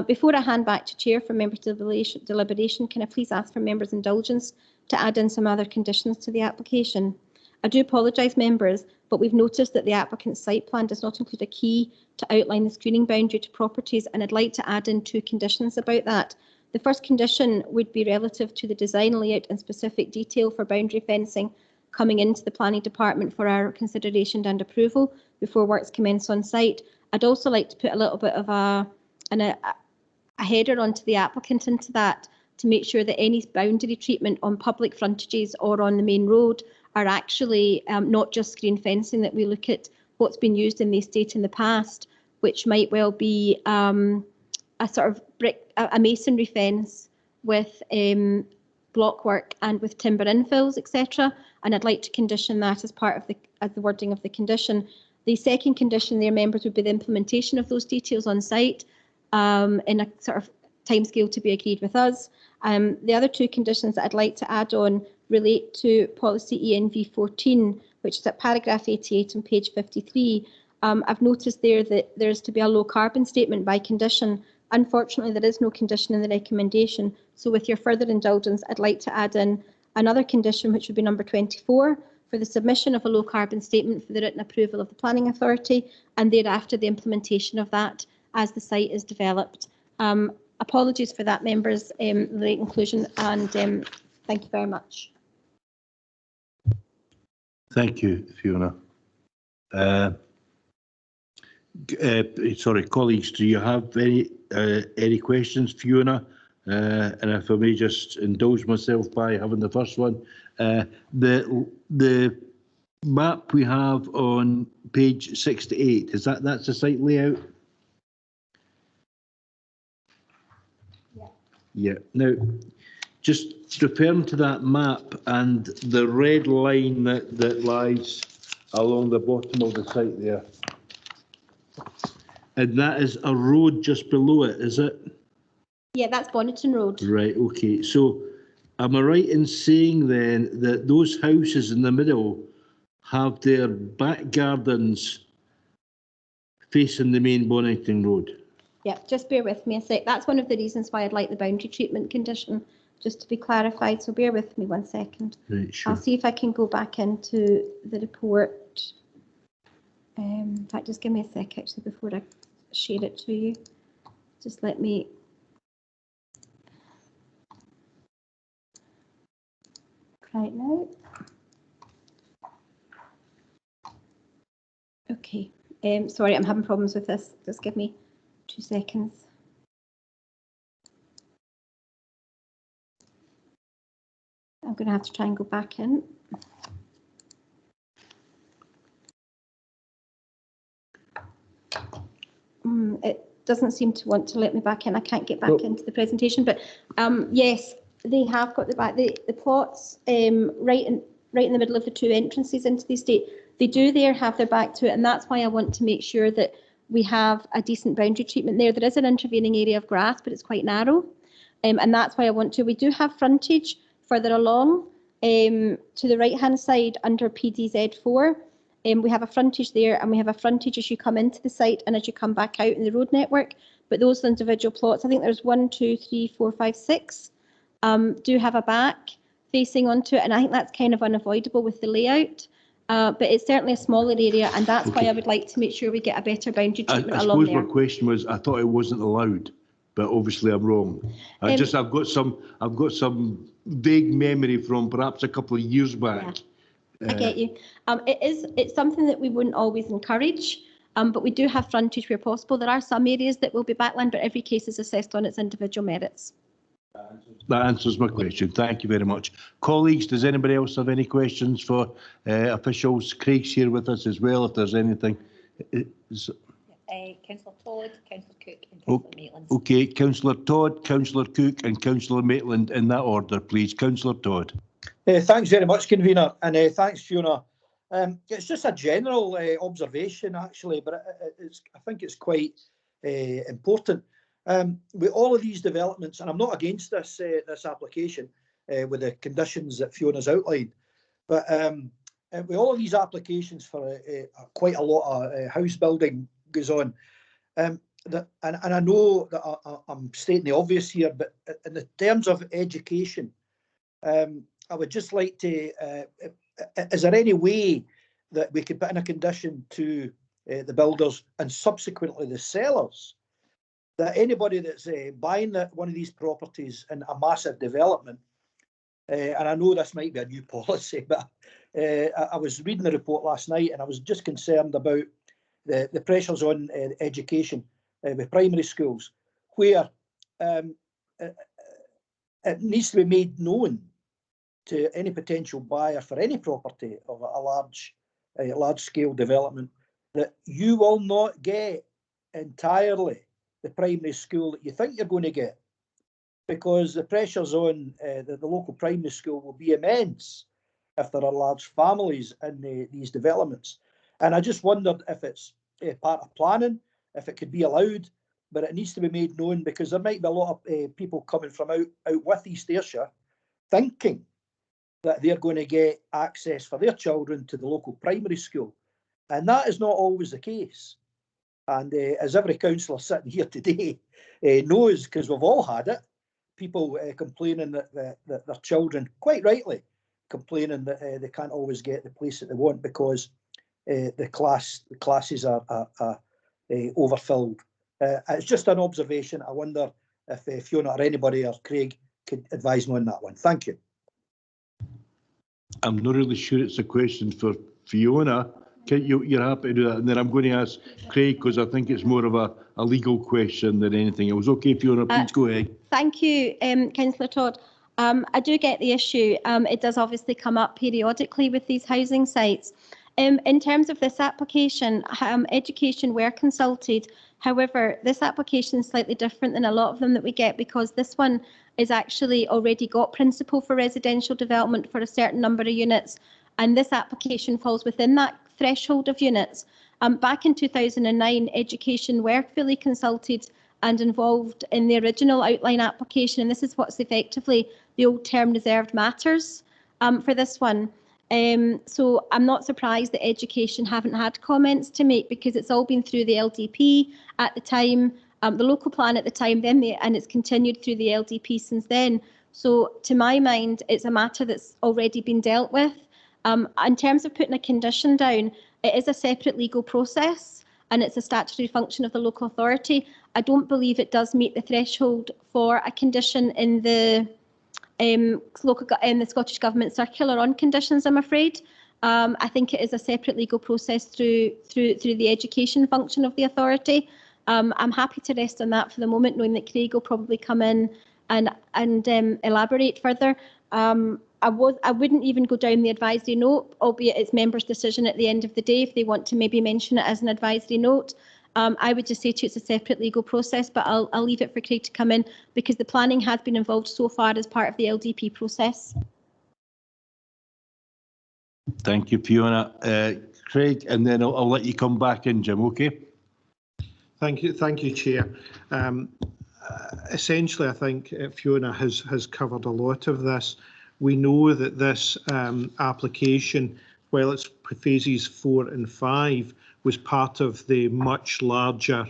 Before I hand back to Chair for members' deliberation, can I please ask for members' indulgence to add in some other conditions to the application? I do apologise, members, but we've noticed that the applicant's site plan does not include a key to outline the screening boundary to properties, and I'd like to add in 2 conditions about that. The first condition would be relative to the design layout and specific detail for boundary fencing coming into the planning department for our consideration and approval before works commence on site. I'd also like to put a little bit of a header onto the applicant into that to make sure that any boundary treatment on public frontages or on the main road are actually not just screen fencing, that we look at what's been used in the estate in the past, which might well be a sort of a masonry fence with block work and with timber infills, etc. And I'd like to condition that as part of the wording of the condition. The second condition there, members, would be the implementation of those details on site in a sort of timescale to be agreed with us. The other 2 conditions that I'd like to add on relate to policy ENV 14, which is at paragraph 88 on page 53. I've noticed there that there's to be a low carbon statement by condition. Unfortunately, there is no condition in the recommendation. So with your further indulgence, I'd like to add in another condition, which would be number 24, for the submission of a low carbon statement for the written approval of the planning authority, and thereafter the implementation of that as the site is developed. Apologies for that, members, late inclusion, and thank you very much. Thank you, Fiona. Sorry, colleagues, do you have any questions, Fiona? And if I may just indulge myself by having the first one. The map we have on page 68, is that's the site layout? Yeah. Yeah. Now, just referring to that map and the red line that lies along the bottom of the site there. And that is a road just below it, is it? Yeah, that's Bonneton Road. Right, okay. So am I right in saying then that those houses in the middle have their back gardens facing the main Bonneton Road? Yeah, just bear with me a sec. That's one of the reasons why I'd like the boundary treatment condition just to be clarified. So bear with me 1 second. Right, sure. I'll see if I can go back into the report. In fact, just give me a sec actually before I share it to you. Just let me. Right now. Okay. Sorry, I'm having problems with this. Just give me 2 seconds. I'm going to have to try and go back in. It doesn't seem to want to let me back in. I can't get back into the presentation, but yes, they have got the plots right in the middle of the 2 entrances into the estate. They do there have their back to it, and that's why I want to make sure that we have a decent boundary treatment there. There is an intervening area of grass, but it's quite narrow, and that's why I want to. We do have frontage further along to the right-hand side under PDZ4. We have a frontage there, and we have a frontage as you come into the site and as you come back out in the road network. But those individual plots, I think there's 1, 2, 3, 4, 5, 6, do have a back facing onto it, and I think that's kind of unavoidable with the layout. But it's certainly a smaller area, and that's why I would like to make sure we get a better boundary treatment along there. I suppose my question was, I thought it wasn't allowed, but obviously I'm wrong. I've got some vague memory from perhaps a couple of years back. Yeah. I get you. It's something that we wouldn't always encourage, but we do have frontage where possible. There are some areas that will be backland, but every case is assessed on its individual merits. That answers my question. Thank you very much. Colleagues, does anybody else have any questions for officials? Craig's here with us as well, if there's anything. Councillor Todd, Councillor Cook and Councillor Maitland. Okay, Councillor Todd, Councillor Cook and Councillor Maitland in that order, please. Councillor Todd. Thanks very much, Convener, and thanks, Fiona. It's just a general observation, actually, but I think it's quite important. With all of these developments, and I'm not against this application with the conditions that Fiona's outlined, but with all of these applications for quite a lot of house building goes on. And I know that I'm stating the obvious here, but in the terms of education, I would just like to, is there any way that we could put in a condition to the builders and subsequently the sellers that anybody that's buying one of these properties in a massive development, and I know this might be a new policy, but I was reading the report last night and I was just concerned about the pressures on education with primary schools, where it needs to be made known to any potential buyer for any property of a large scale development that you will not get entirely the primary school that you think you're going to get, because the pressures on the local primary school will be immense if there are large families in these developments. And I just wondered if it's part of planning, if it could be allowed, but it needs to be made known, because there might be a lot of people coming from out with East Ayrshire thinking that they're going to get access for their children to the local primary school. And that is not always the case. And as every councillor sitting here today knows, because we've all had it, people complaining that their children, quite rightly, complaining that they can't always get the place that they want because the classes are overfilled. It's just an observation. I wonder if Fiona or anybody or Craig could advise me on that one. Thank you. I'm not really sure it's a question for Fiona. You're happy to do that? And then I'm going to ask Craig, because I think it's more of a legal question than anything else. Okay, Fiona, please go ahead. Thank you, Councillor Todd. I do get the issue. It does obviously come up periodically with these housing sites. In terms of this application, education were consulted. However, this application is slightly different than a lot of them that we get, because this one is actually already got principle for residential development for a certain number of units, and this application falls within that threshold of units. Back in 2009, education were fully consulted and involved in the original outline application, and this is what's effectively the old term reserved matters for this one. So I'm not surprised that education haven't had comments to make, because it's all been through the LDP at the time, the local plan at the time, and it's continued through the LDP since then. So to my mind, it's a matter that's already been dealt with. In terms of putting a condition down, it is a separate legal process and it's a statutory function of the local authority. I don't believe it does meet the threshold for a condition in the Scottish Government circular on conditions, I'm afraid. I think it is a separate legal process through the education function of the authority. I'm happy to rest on that for the moment, knowing that Craig will probably come in and elaborate further. I wouldn't even go down the advisory note, albeit it's members' decision at the end of the day if they want to maybe mention it as an advisory note. I would just say to you it's a separate legal process, but I'll leave it for Craig to come in, because the planning has been involved so far as part of the LDP process. Thank you, Fiona. Craig, and then I'll let you come back in, Jim, okay? Thank you, Chair. Essentially, I think Fiona has covered a lot of this. We know that this application, while it's phases 4 and 5, was part of the much larger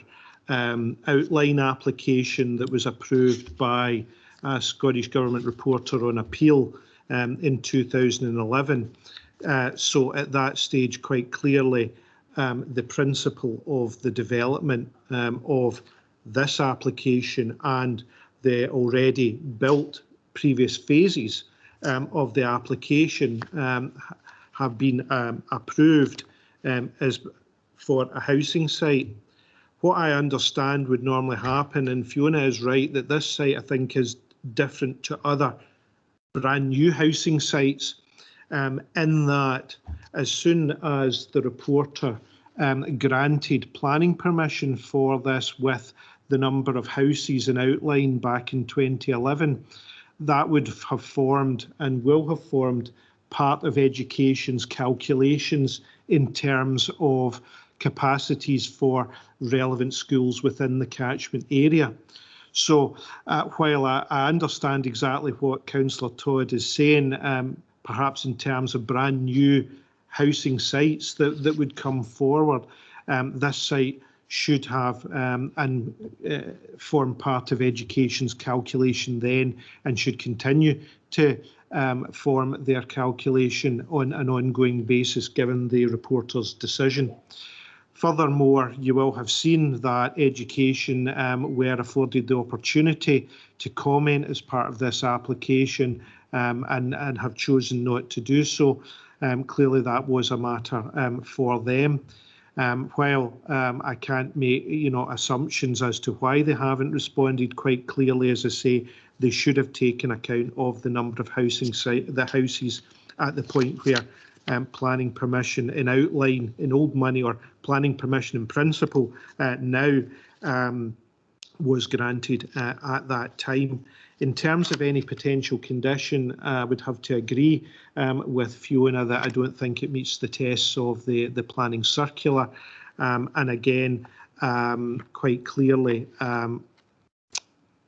outline application that was approved by a Scottish Government reporter on appeal in 2011. So at that stage, quite clearly, the principle of the development of this application and the already built previous phases of the application have been approved as for a housing site. What I understand would normally happen, and Fiona is right, that this site I think is different to other brand new housing sites in that as soon as the reporter granted planning permission for this with the number of houses in outline back in 2011, that would have formed and will have formed part of education's calculations in terms of capacities for relevant schools within the catchment area. So while I understand exactly what Councillor Todd is saying, perhaps in terms of brand new housing sites that would come forward, this site should have and form part of education's calculation then, and should continue to form their calculation on an ongoing basis given the reporter's decision. Furthermore, you will have seen that education were afforded the opportunity to comment as part of this application and have chosen not to do so. Clearly that was a matter for them. While I can't make assumptions as to why they haven't responded quite clearly, as I say, they should have taken account of the number of houses at the point where planning permission in outline in old money or planning permission in principle now was granted at that time. In terms of any potential condition, I would have to agree with Fiona that I don't think it meets the tests of the planning circular. And again, quite clearly, I'm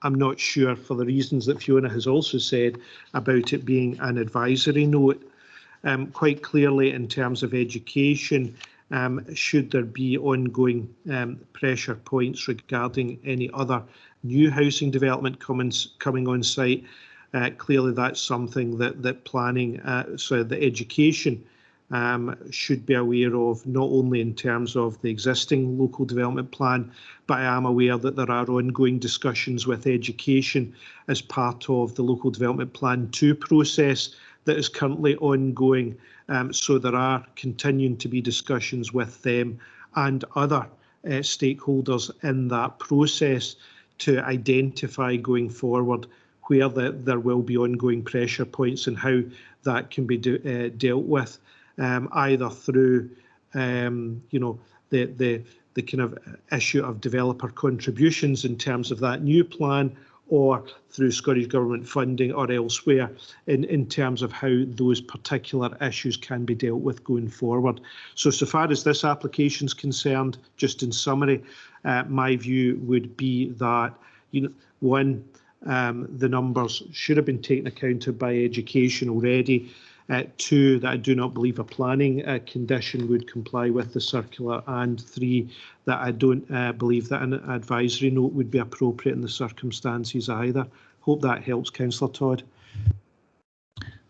not sure, for the reasons that Fiona has also said about it being an advisory note. Quite clearly, in terms of education, should there be ongoing pressure points regarding any other new housing development coming on site, clearly that's something that planning, the education should be aware of, not only in terms of the existing local development plan, but I am aware that there are ongoing discussions with education as part of the local development plan 2 process that is currently ongoing. So there are continuing to be discussions with them and other stakeholders in that process to identify going forward where there will be ongoing pressure points and how that can be dealt with, either through the kind of issue of developer contributions in terms of that new plan, or through Scottish Government funding or elsewhere in terms of how those particular issues can be dealt with going forward. So far as this application is concerned, just in summary, my view would be that, one, the numbers should have been taken account of by education already. 2, that I do not believe a planning condition would comply with the circular, and 3, that I don't believe that an advisory note would be appropriate in the circumstances either. Hope that helps, Councillor Todd.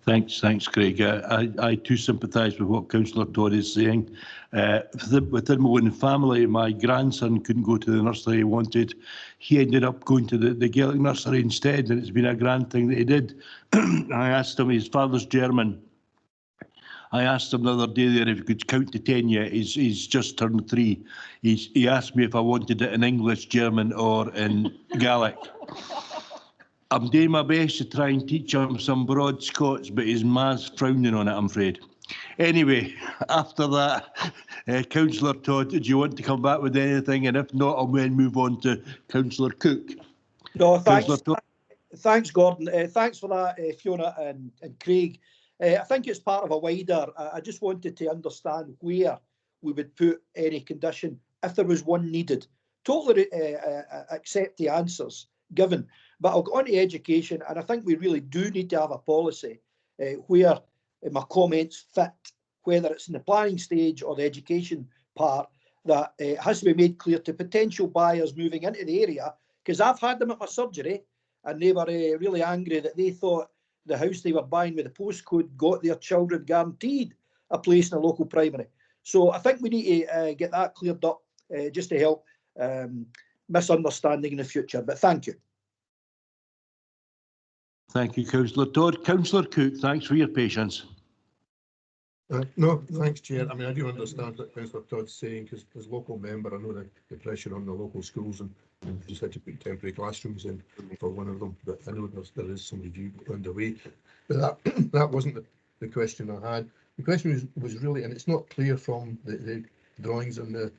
Thanks, Craig. I too sympathise with what Councillor Todd is saying. Within my own family, my grandson couldn't go to the nursery he wanted. He ended up going to the Gaelic nursery instead, and it's been a grand thing that he did. I asked him, his father's German. I asked him the other day there if he could count to 10 yet. He's just turned 3. He asked me if I wanted it in English, German, or in Gaelic. I'm doing my best to try and teach him some broad Scots, but his ma's frowning on it, I'm afraid. Anyway, after that, Councillor Todd, do you want to come back with anything? And if not, I'll then move on to Councillor Cook. No, thanks. Thanks, Gordon. Thanks for that, Fiona and Craig. I think it's part of a wider. I just wanted to understand where we would put any condition if there was one needed. Totally accept the answers given, but I'll go on to education, and I think we really do need to have a policy where my comments fit, whether it's in the planning stage or the education part, that it has to be made clear to potential buyers moving into the area, because I've had them at my surgery and they were really angry that they thought the house they were buying with the postcode got their children guaranteed a place in a local primary. So I think we need to get that cleared up just to help misunderstanding in the future. But thank you. Thank you, Councillor Todd. Councillor Cook, thanks for your patience. No, thanks, Chair. I mean, I do understand what Councillor Todd's saying, because as local member, I know the pressure on the local schools, and just had to put temporary classrooms in for one of them. But I know there is some review underway. But that wasn't the question I had. The question was really, and it's not clear from the drawings and that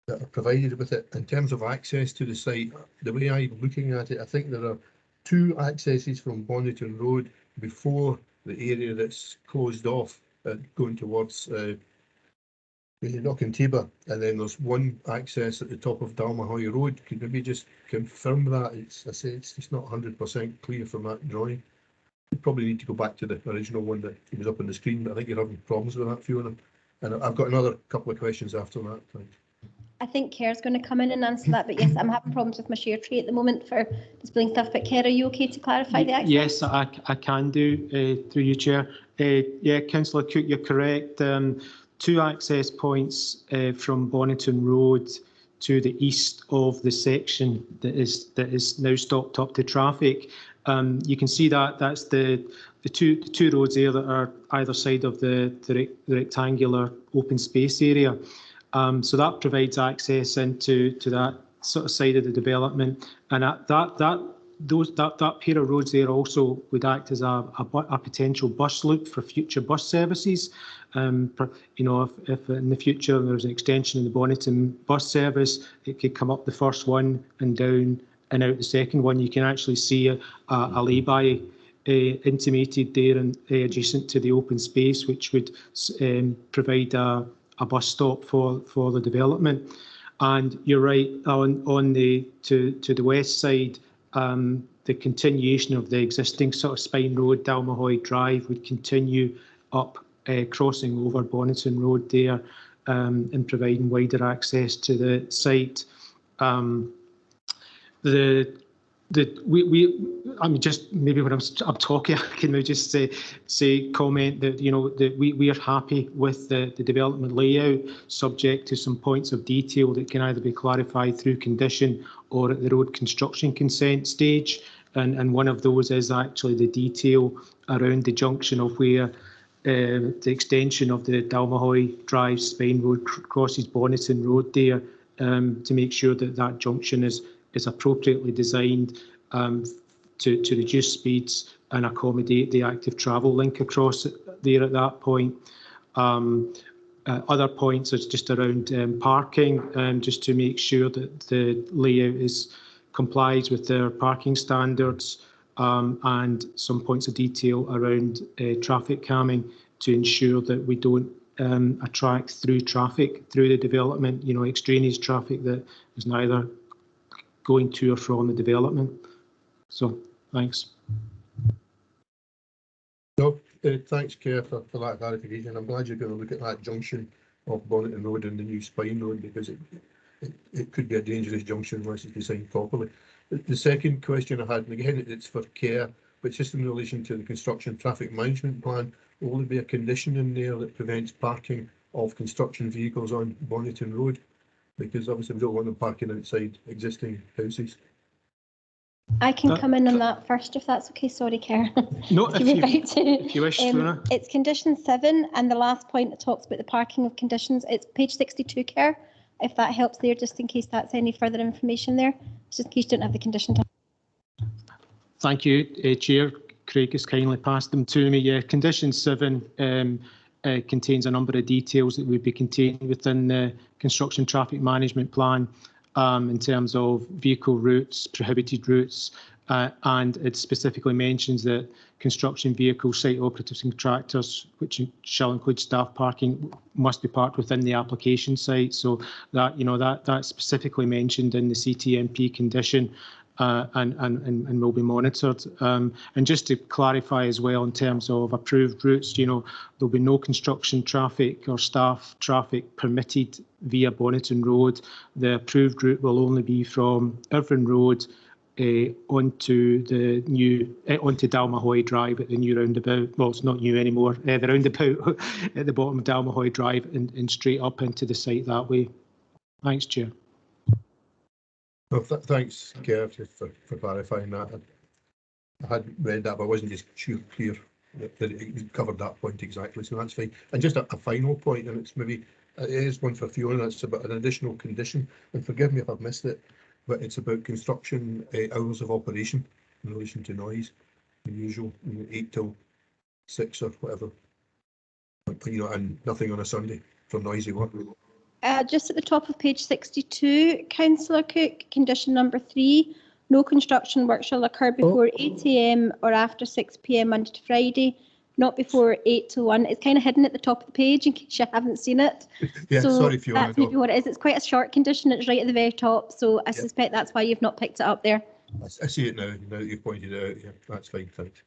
are provided with it, in terms of access to the site. The way I'm looking at it, I think there are 2 accesses from Bonneton Road before the area that's closed off, going towards Knockentibber, and then there's 1 access at the top of Dalmahoy Road. Could maybe just confirm that? I say it's just not 100% clear from that drawing. You probably need to go back to the original one that was up on the screen, but I think you're having problems with that, Fiona. And I've got another couple of questions after that. Thanks. I think Kerr's going to come in and answer that, but yes, I'm having problems with my share tree at the moment for displaying stuff. But Kerr, are you okay to clarify the access? Yes, I can do, through you, Chair. Yeah, Councillor Cook, you're correct. 2 access points from Bonnyton Road to the east of the section that is now stopped up to traffic. You can see that that's the two roads there that are either side of the rectangular open space area. So that provides access into that sort of side of the development, and that pair of roads there also would act as a potential bus loop for future bus services. You know, if in the future there's an extension in the Bonnyton bus service, it could come up the first one and down and out the second one. You can actually see a lay-by intimated there and adjacent to the open space, which would provide a bus stop for the development. And you're right, on the to the west side, the continuation of the existing sort of Spine Road, Dalmahoy Drive would continue up, crossing over Bonnyton Road there, and providing wider access to the site. I mean, just maybe when I'm talking, I can just comment that, you know, that we are happy with the development layout, subject to some points of detail that can either be clarified through condition or at the road construction consent stage. And one of those is actually the detail around the junction of where the extension of the Dalmahoy Drive Spine Road crosses Bonnyton Road there, to make sure that that junction is appropriately designed to reduce speeds and accommodate the active travel link across there at that point. Other points are just around parking, just to make sure that the layout complies with their parking standards, and some points of detail around traffic calming to ensure that we don't attract through traffic through the development, you know, extraneous traffic that is neither going to or from the development. So, thanks. No, thanks, Kerr, for that clarification. I'm glad you're going to look at that junction of Bonnyton Road and the new Spine Road, because it could be a dangerous junction unless it's designed properly. The second question I had, and again, it's for Kerr, but just in relation to the construction traffic management plan, will there be a condition in there that prevents parking of construction vehicles on Bonnyton Road? Because obviously we don't want them parking outside existing houses. I can come in on that first, if that's okay. Sorry, Kerr. No, if you wish, Fiona. It's condition 7, and the last point that talks about the parking of conditions. It's page 62, Kerr, if that helps there, just in case that's any further information there, just in case you don't have the condition. Thank you, Chair. Craig has kindly passed them to me. Yeah, condition 7 contains a number of details that would be contained within the construction traffic management plan, in terms of vehicle routes, prohibited routes, and it specifically mentions that construction vehicles, site operatives and contractors, which shall include staff parking, must be parked within the application site. So that, you know, that's specifically mentioned in the CTMP condition. And will be monitored. And just to clarify as well, in terms of approved routes, you know, there'll be no construction traffic or staff traffic permitted via Bonnyton Road. The approved route will only be from Irvine Road onto the new onto Dalmahoy Drive at the new roundabout. Well, it's not new anymore. The roundabout at the bottom of Dalmahoy Drive and straight up into the site that way. Thanks, Chair. Well, thanks, Kerr, for clarifying that. I had read that, but I wasn't just clear that it covered that point exactly, so that's fine. And just a final point, and it's maybe, it is one for Fiona, it's about an additional condition, and forgive me if I've missed it, but it's about construction hours of operation in relation to noise, the usual, 8 till 6 or whatever, you know, and nothing on a Sunday for noisy work. Just at the top of page 62, Councillor Cook, condition number 3, no construction work shall occur before 8 AM or after 6 PM Monday to Friday, not before 8 till 1. It's kind of hidden at the top of the page in case you haven't seen it. Yeah, so sorry, Fiona. That's maybe what it is. It's quite a short condition. It's right at the very top, so I suspect that's why you've not picked it up there. I see it now that you've pointed it out. Yeah, that's fine, thanks.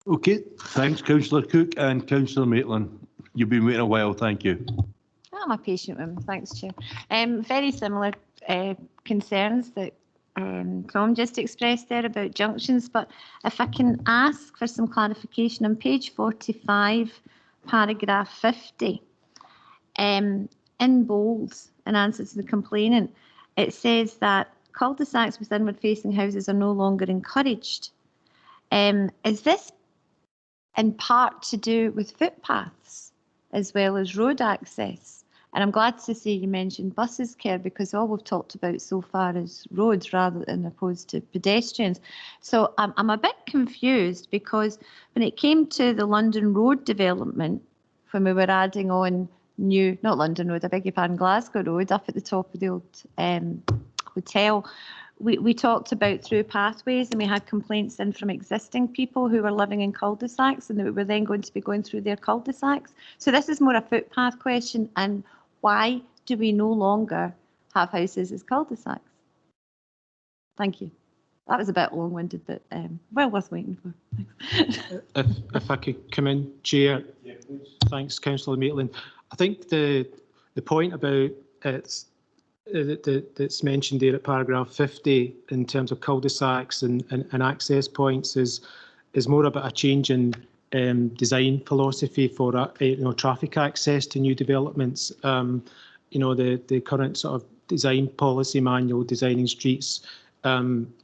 Okay, thanks, Councillor Cook and Councillor Maitland. You've been waiting a while, thank you. I'm a patient woman, thanks, Chair. Very similar concerns that Tom just expressed there about junctions, but if I can ask for some clarification on page 45, paragraph 50, in bold, in answer to the complainant, it says that cul-de-sacs with inward-facing houses are no longer encouraged. Is this in part to do with footpaths as well as road access? And I'm glad to see you mentioned buses, Kerr, because all we've talked about so far is roads rather than opposed to pedestrians. So I'm a bit confused because when it came to the London Road development, when we were adding on new, not London Road, I beg your pardon, Glasgow Road up at the top of the old hotel, we talked about through pathways, and we had complaints in from existing people who were living in cul-de-sacs, and that we were then going to be going through their cul-de-sacs. So this is more a footpath question, and why do we no longer have houses as cul-de-sacs? Thank you. That was a bit long-winded, but well worth waiting for. If I could come in, Chair. Yeah, please. Thanks, Councillor Maitland. I think the point about it's that's mentioned there at paragraph 50 in terms of cul-de-sacs and access points is more about a change in design philosophy for traffic access to new developments. The current sort of design policy manual, Designing Streets,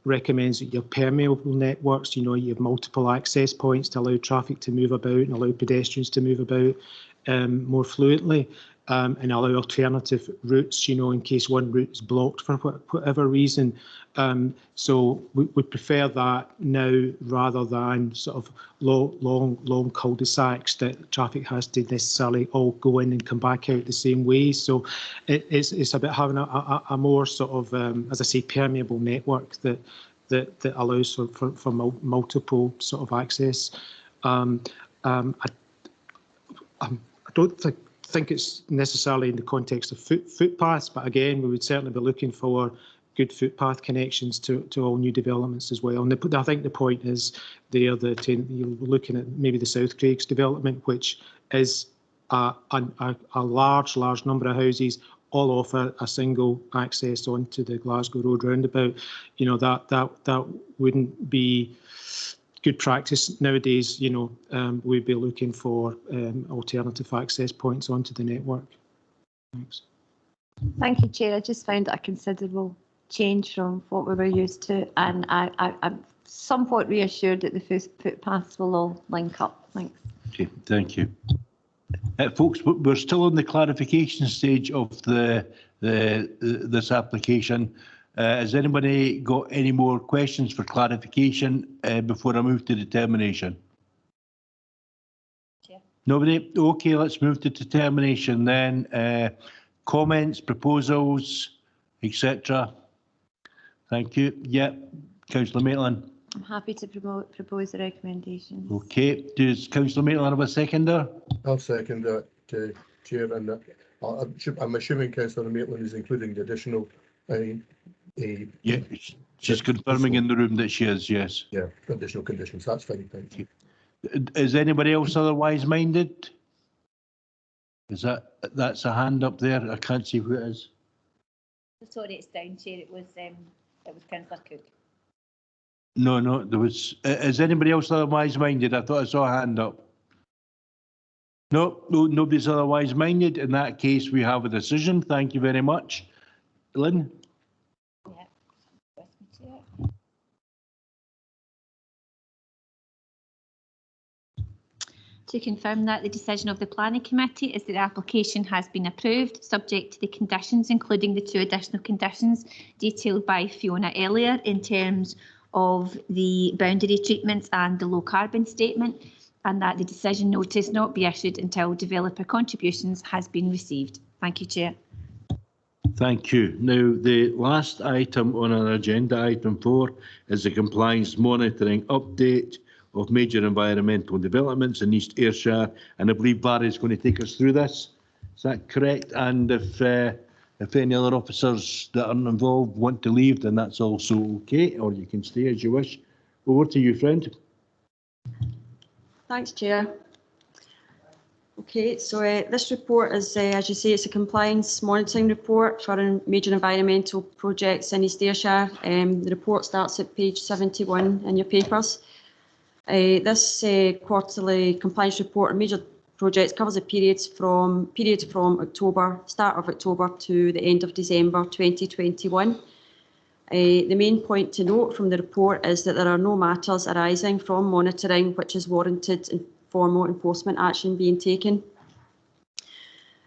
recommends that you have permeable networks. You have multiple access points to allow traffic to move about and allow pedestrians to move about more fluently. And allow alternative routes, in case one route is blocked for whatever reason. So we prefer that now rather than sort of long cul-de-sacs that traffic has to necessarily all go in and come back out the same way. So it's about having a more sort of, as I say, permeable network that allows for multiple sort of access. I don't think it's necessarily in the context of footpaths, but again, we would certainly be looking for good footpath connections to all new developments as well. And I think the point is there that you're looking at maybe the South Craigs development, which is a large number of houses, all offer a single access onto the Glasgow Road roundabout. That wouldn't be good practice nowadays. We'd be looking for alternative access points onto the network. Thanks. Thank you, Chair. I just found it a considerable change from what we were used to, and I'm somewhat reassured that the footpaths will all link up. Thanks. Okay, thank you. Folks, we're still in the clarification stage of this application. Has anybody got any more questions for clarification before I move to determination? Chair. Nobody? Okay, let's move to determination then. Comments, proposals, etc. Thank you. Yeah, Councillor Maitland. I'm happy to propose the recommendations. Okay, does Councillor Maitland have a seconder? I'll second that, Chair, and I'm assuming Councillor Maitland is including the additional. Yeah, she's confirming in the room that she is, yes. Yeah, additional conditions, that's fine, thank you. Is anybody else otherwise minded? That's a hand up there, I can't see who it is. Sorry, it's down, Chair. It was Councillor Cook. No, there was. Is anybody else otherwise minded? I thought I saw a hand up. No, nobody's otherwise minded. In that case, we have a decision. Thank you very much. Lynn? To confirm that the decision of the Planning Committee is that the application has been approved, subject to the conditions, including the 2 additional conditions detailed by Fiona earlier in terms of the boundary treatments and the low carbon statement, and that the decision notice not be issued until developer contributions has been received. Thank you, Chair. Thank you. Now, the last item on our agenda, item 4, is the compliance monitoring update of major environmental developments in East Ayrshire, and I believe Barry is going to take us through this. Is that correct? And if any other officers that aren't involved want to leave, then that's also okay, or you can stay as you wish. Over to you, friend. Thanks, Chair. Okay, so this report is, as you say, it's a compliance monitoring report for major environmental projects in East Ayrshire. The report starts at page 71 in your papers. This quarterly compliance report on major projects covers the periods from October, start of October to the end of December 2021. The main point to note from the report is that there are no matters arising from monitoring which has warranted formal enforcement action being taken.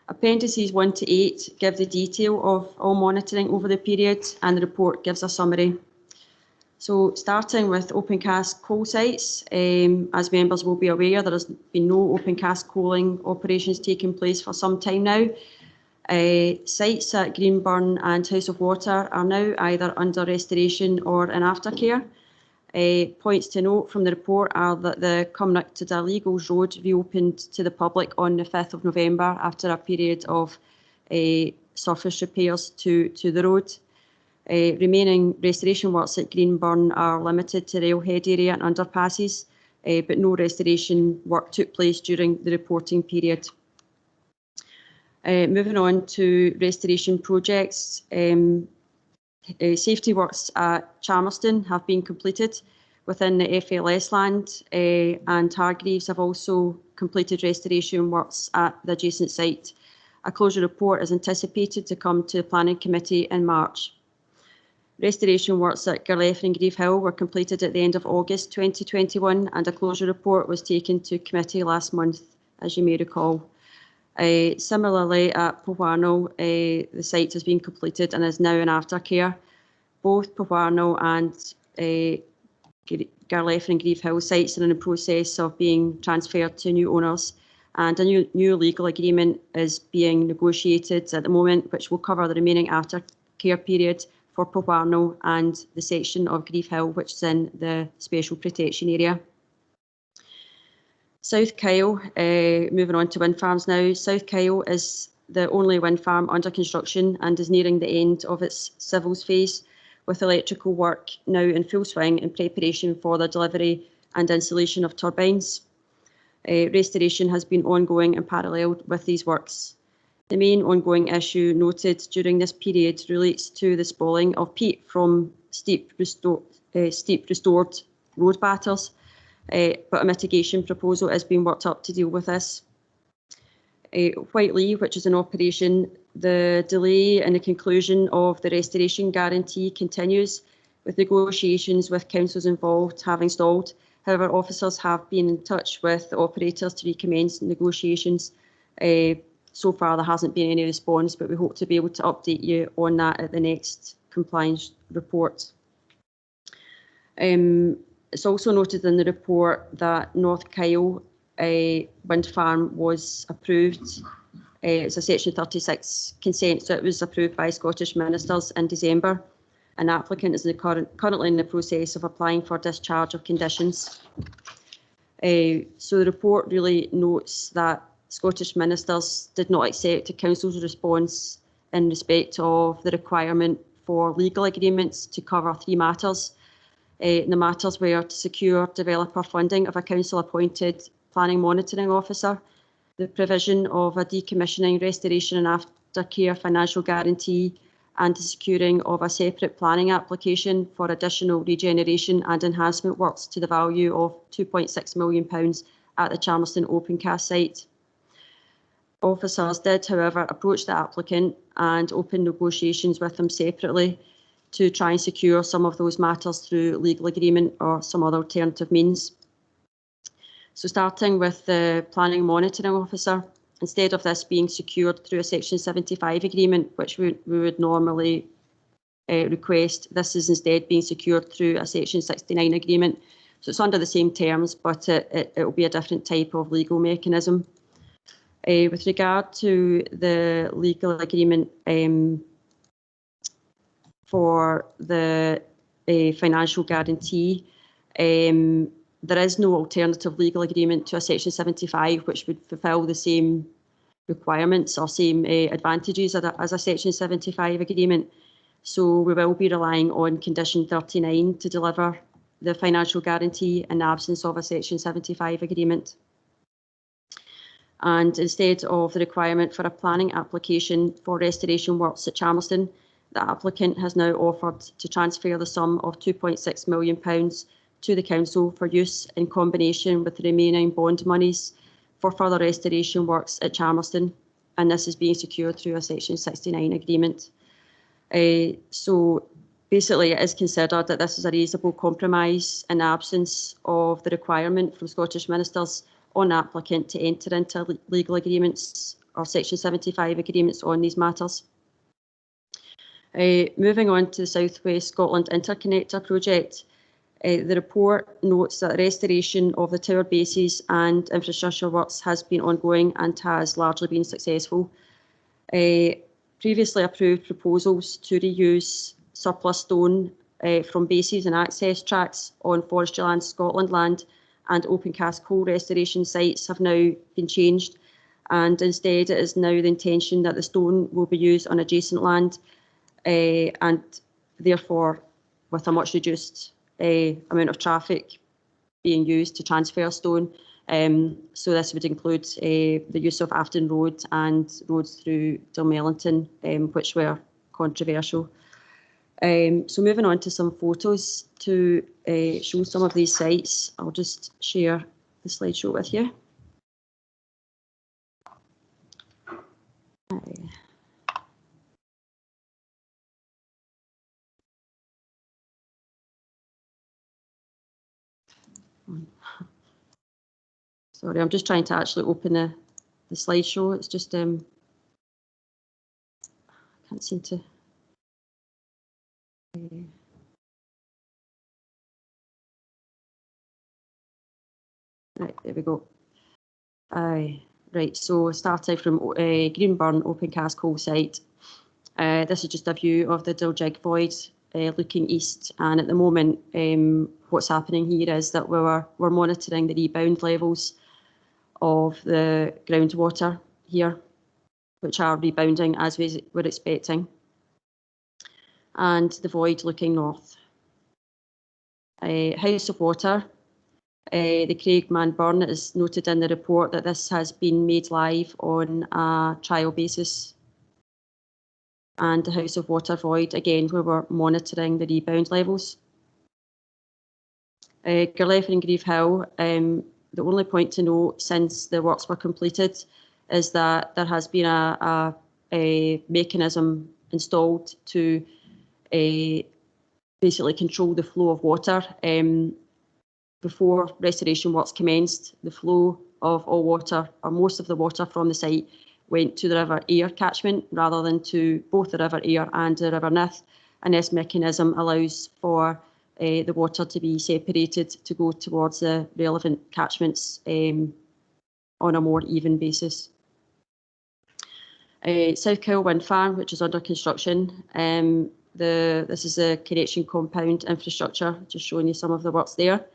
Appendices 1 to 8 give the detail of all monitoring over the period, and the report gives a summary. So starting with Opencast coal sites, as members will be aware, there has been no Opencast coaling operations taking place for some time now. Sites at Greenburn and House of Water are now either under restoration or in aftercare. Points to note from the report are that the Cumnock to Darlegals Road reopened to the public on the 5th of November after a period of surface repairs to the road. Remaining restoration works at Greenburn are limited to railhead area and underpasses, but no restoration work took place during the reporting period. Moving on to restoration projects, safety works at Charmerston have been completed within the FLS land, and Hargreaves have also completed restoration works at the adjacent site. A closure report is anticipated to come to the Planning Committee in March. Restoration works at Garleth and Grieve Hill were completed at the end of August 2021, and a closure report was taken to committee last month, as you may recall. Similarly, at Powarno, the site has been completed and is now in aftercare. Both Powarno and Garleth and Grieve Hill sites are in the process of being transferred to new owners, and a new legal agreement is being negotiated at the moment, which will cover the remaining aftercare period for Powarno and the section of Grieve Hill, which is in the special protection area. South Kyle, moving on to wind farms now. South Kyle is the only wind farm under construction and is nearing the end of its civils phase, with electrical work now in full swing in preparation for the delivery and installation of turbines. Restoration has been ongoing in parallel with these works. The main ongoing issue noted during this period relates to the spalling of peat from steep restored road batters, but a mitigation proposal is being worked up to deal with this. Whiteley, which is in operation, the delay in the conclusion of the restoration guarantee continues, with negotiations with councils involved having stalled. However, officers have been in touch with the operators to recommence negotiations. So far, there hasn't been any response, but we hope to be able to update you on that at the next compliance report. It's also noted in the report that North Kyle wind farm was approved. It's a Section 36 consent, so it was approved by Scottish ministers in December. An applicant is currently in the process of applying for discharge of conditions. So the report really notes that Scottish ministers did not accept the council's response in respect of the requirement for legal agreements to cover three matters. The matters were to secure developer funding of a council-appointed planning monitoring officer, the provision of a decommissioning, restoration and aftercare financial guarantee, and the securing of a separate planning application for additional regeneration and enhancement works to the value of £2.6 million at the Charmerston Opencast site. Officers did, however, approach the applicant and open negotiations with them separately to try and secure some of those matters through legal agreement or some other alternative means. So starting with the planning monitoring officer, instead of this being secured through a Section 75 agreement, which we would normally request, this is instead being secured through a Section 69 agreement. So it's under the same terms, but it will be a different type of legal mechanism. With regard to the legal agreement for the financial guarantee, there is no alternative legal agreement to a Section 75 which would fulfil the same requirements or same advantages as a Section 75 agreement. So we will be relying on Condition 39 to deliver the financial guarantee in the absence of a Section 75 agreement. And instead of the requirement for a planning application for restoration works at Chalmerston, the applicant has now offered to transfer the sum of £2.6 million to the council for use in combination with the remaining bond monies for further restoration works at Chalmerston, and this is being secured through a Section 69 agreement. So basically, it is considered that this is a reasonable compromise in the absence of the requirement from Scottish ministers on the applicant to enter into legal agreements or Section 75 agreements on these matters. Moving on to the South West Scotland Interconnector project, the report notes that restoration of the tower bases and infrastructure works has been ongoing and has largely been successful. Previously approved proposals to reuse surplus stone from bases and access tracks on Forestry Land Scotland land and Opencast coal restoration sites have now been changed, and instead it is now the intention that the stone will be used on adjacent land and therefore with a much reduced amount of traffic being used to transfer stone. So this would include the use of Afton Road and roads through Dunmellinton, which were controversial. So moving on to some photos to show some of these sites. I'll just share the slideshow with you. Sorry, I'm just trying to actually open the slideshow. It's just I can't seem to. Right, there we go. Right, so starting from Greenburn Opencast coal site. This is just a view of the Dilgig Void looking east, and at the moment what's happening here is that we're monitoring the rebound levels of the groundwater here, which are rebounding as we were expecting, and the void looking north. House of Water, the Craigman Burn, is noted in the report that this has been made live on a trial basis. And the House of Water void, again, we were monitoring the rebound levels. Girleff and Grieve Hill, the only point to note since the works were completed is that there has been a mechanism installed to basically control the flow of water. Before restoration works commenced, the flow of all water, or most of the water from the site, went to the River Ayr catchment rather than to both the River Ayr and the River Nith, and this mechanism allows for the water to be separated to go towards the relevant catchments on a more even basis. South Kyle Wind Farm, which is under construction, this is a connection compound infrastructure, just showing you some of the works there.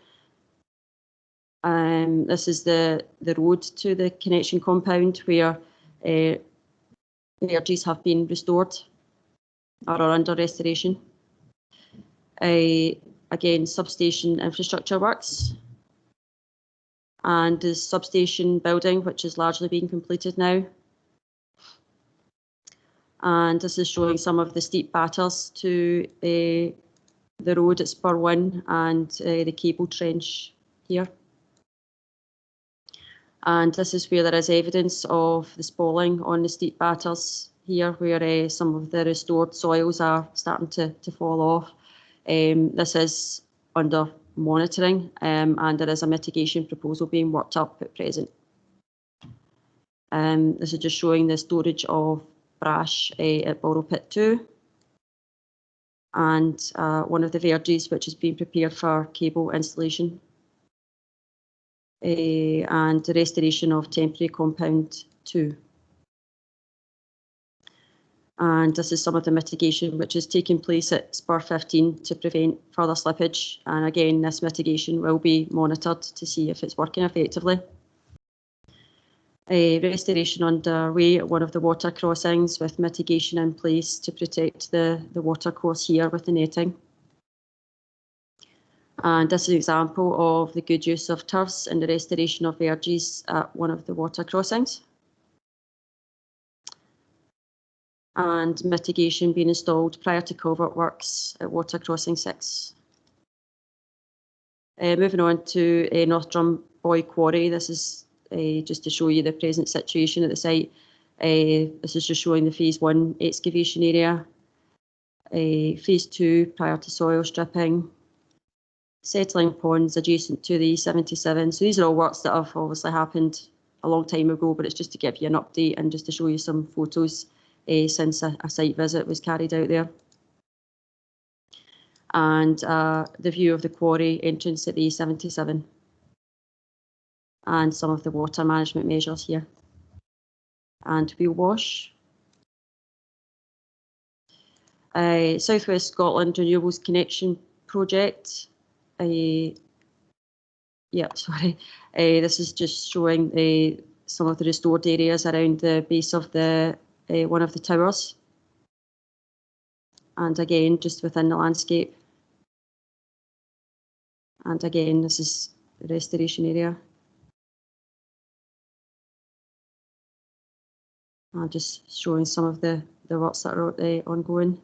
This is the road to the connection compound where energies have been restored or are under restoration. Again, substation infrastructure works, and the substation building, which is largely being completed now. And this is showing some of the steep batters to the road at Spur 1 and the cable trench here. And this is where there is evidence of the spalling on the steep batters here, where some of the restored soils are starting to fall off. This is under monitoring, and there is a mitigation proposal being worked up at present. This is just showing the storage of brash at Borrow Pit 2, and one of the verges which is being prepared for cable installation. And the restoration of temporary compound 2. And this is some of the mitigation which is taking place at Spur 15 to prevent further slippage. And again, this mitigation will be monitored to see if it's working effectively. Restoration underway at one of the water crossings with mitigation in place to protect the water course here with the netting. And this is an example of the good use of turfs and the restoration of verges at one of the water crossings. And mitigation being installed prior to culvert works at water crossing 6. Moving on to North Drumboy Quarry. This is just to show you the present situation at the site. This is just showing the phase 1 excavation area. Phase 2 prior to soil stripping. Settling ponds adjacent to the E77. So these are all works that have obviously happened a long time ago, but it's just to give you an update and just to show you some photos since a site visit was carried out there. And the view of the quarry entrance at the E77. And some of the water management measures here. And wheel wash. South West Scotland Renewables Connection Project. This is just showing some of the restored areas around the base of the one of the towers. And again, just within the landscape. And again, this is the restoration area. I'm just showing some of the works that are ongoing.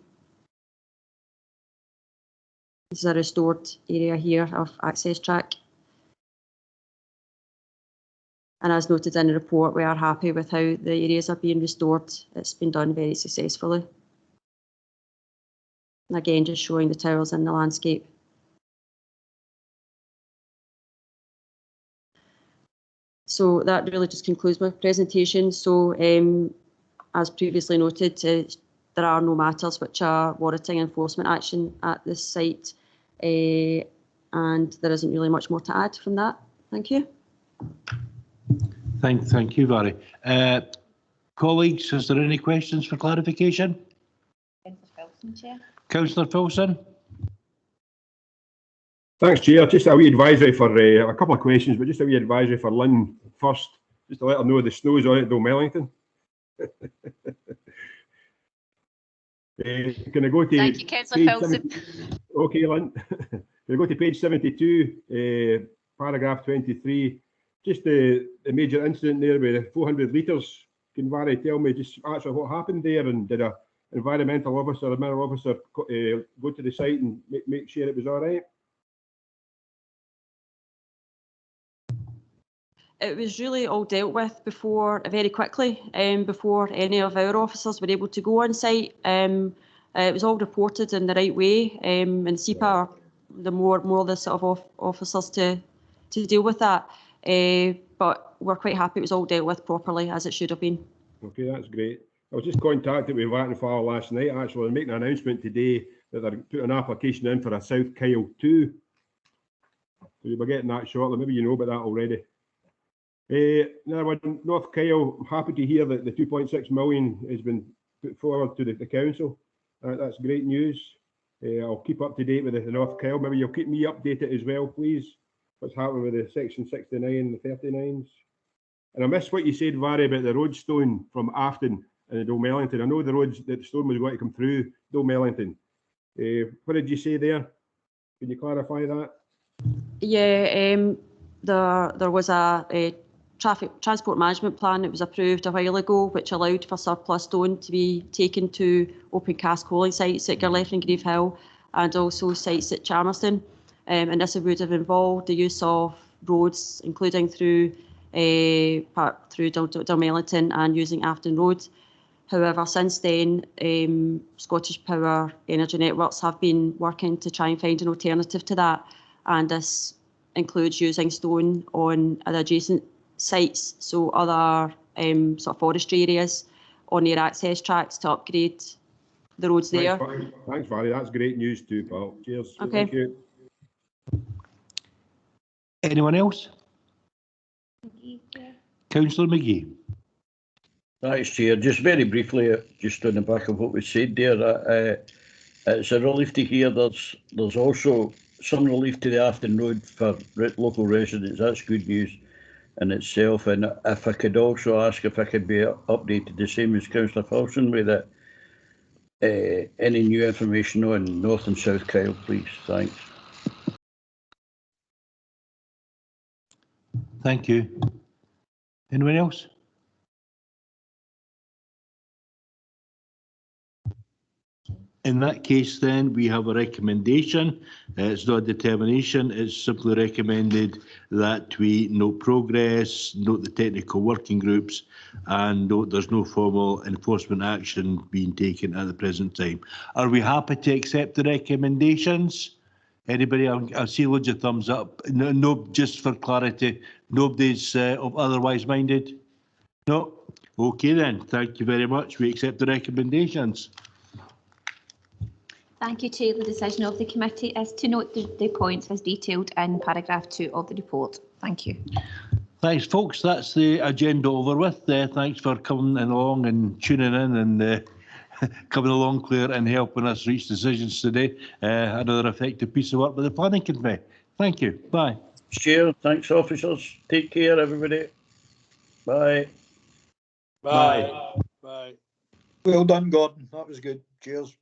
This is a restored area here of access track. And as noted in the report, we are happy with how the areas are being restored. It's been done very successfully. And again, just showing the towers in the landscape. So that really just concludes my presentation. So as previously noted, there are no matters which are warranting enforcement action at this site. And there isn't really much more to add from that. Thank you. Thank you, Barry. Colleagues, is there any questions for clarification? Councillor Filson, Chair. Councillor Filson. Thanks, Chair. Just a wee advisory for a couple of questions, but just a wee advisory for Lynn first, just to let her know the snow's on at Dolmellington. Can I go to Thank you, Councillor Filson. Okay, Lynn. Can I go to page 72, paragraph 23? Just the major incident there with 400 litres. Can Barry tell me just actually what happened there, and did an environmental officer, a mineral officer go to the site and make sure it was all right? It was really all dealt with very quickly, before any of our officers were able to go on site. It was all reported in the right way, and SEPA are the more the sort of officers to deal with that. But we're quite happy it was all dealt with properly as it should have been. Okay, that's great. I was just contacted with Vattenfall last night, actually, and making an announcement today that they're putting an application in for a South Kyle 2. So you'll be getting that shortly. Maybe you know about that already. Now, North Kyle, I'm happy to hear that the 2.6 million has been put forward to the council. That's great news. I'll keep up to date with the North Kyle. Maybe you'll keep me updated as well, please. What's happening with the section 69 and the 39s. And I missed what you said, Barry, about the road stone from Afton and Dolmellington. I know that the stone was going to come through Dolmellington. What did you say there? Can you clarify that? Yeah, there was a transport management plan that was approved a while ago, which allowed for surplus stone to be taken to Opencast coaling sites at Girleffe and Grieve Hill, and also sites at Charmerston. And this would have involved the use of roads, including through Dolmellington and using Afton Road. However, since then, Scottish Power Energy Networks have been working to try and find an alternative to that, and this includes using stone on the adjacent sites, so other sort of forestry areas on their access tracks to upgrade the roads there. Thanks, Barry. That's great news too, pal. Cheers. Okay. Thank you. Anyone else? Councillor McGee. Thanks, Chair. Just very briefly, just on the back of what was said there, it's a relief to hear there's also some relief to the Afton Road for local residents. That's good news in itself. And if I could also ask if I could be updated the same as Councillor Filson with any new information on North and South Kyle, please. Thanks. Thank you. Anyone else? In that case, then, we have a recommendation. It's not a determination. It's simply recommended that we note progress, note the technical working groups, and note there's no formal enforcement action being taken at the present time. Are we happy to accept the recommendations? Anybody? I see loads of thumbs up. No, just for clarity, nobody's otherwise minded? No? Okay then, thank you very much. We accept the recommendations. Thank you, Chair. The decision of the committee is to note the points as detailed in paragraph 2 of the report. Thank you. Thanks, folks. That's the agenda over with. Thanks for coming along and tuning in and coming along, Claire, and helping us reach decisions today. Another effective piece of work by the Planning Committee. Thank you. Bye. Chair, thanks, officers. Take care, everybody. Bye. Bye. Bye. Well done, Gordon. That was good. Cheers.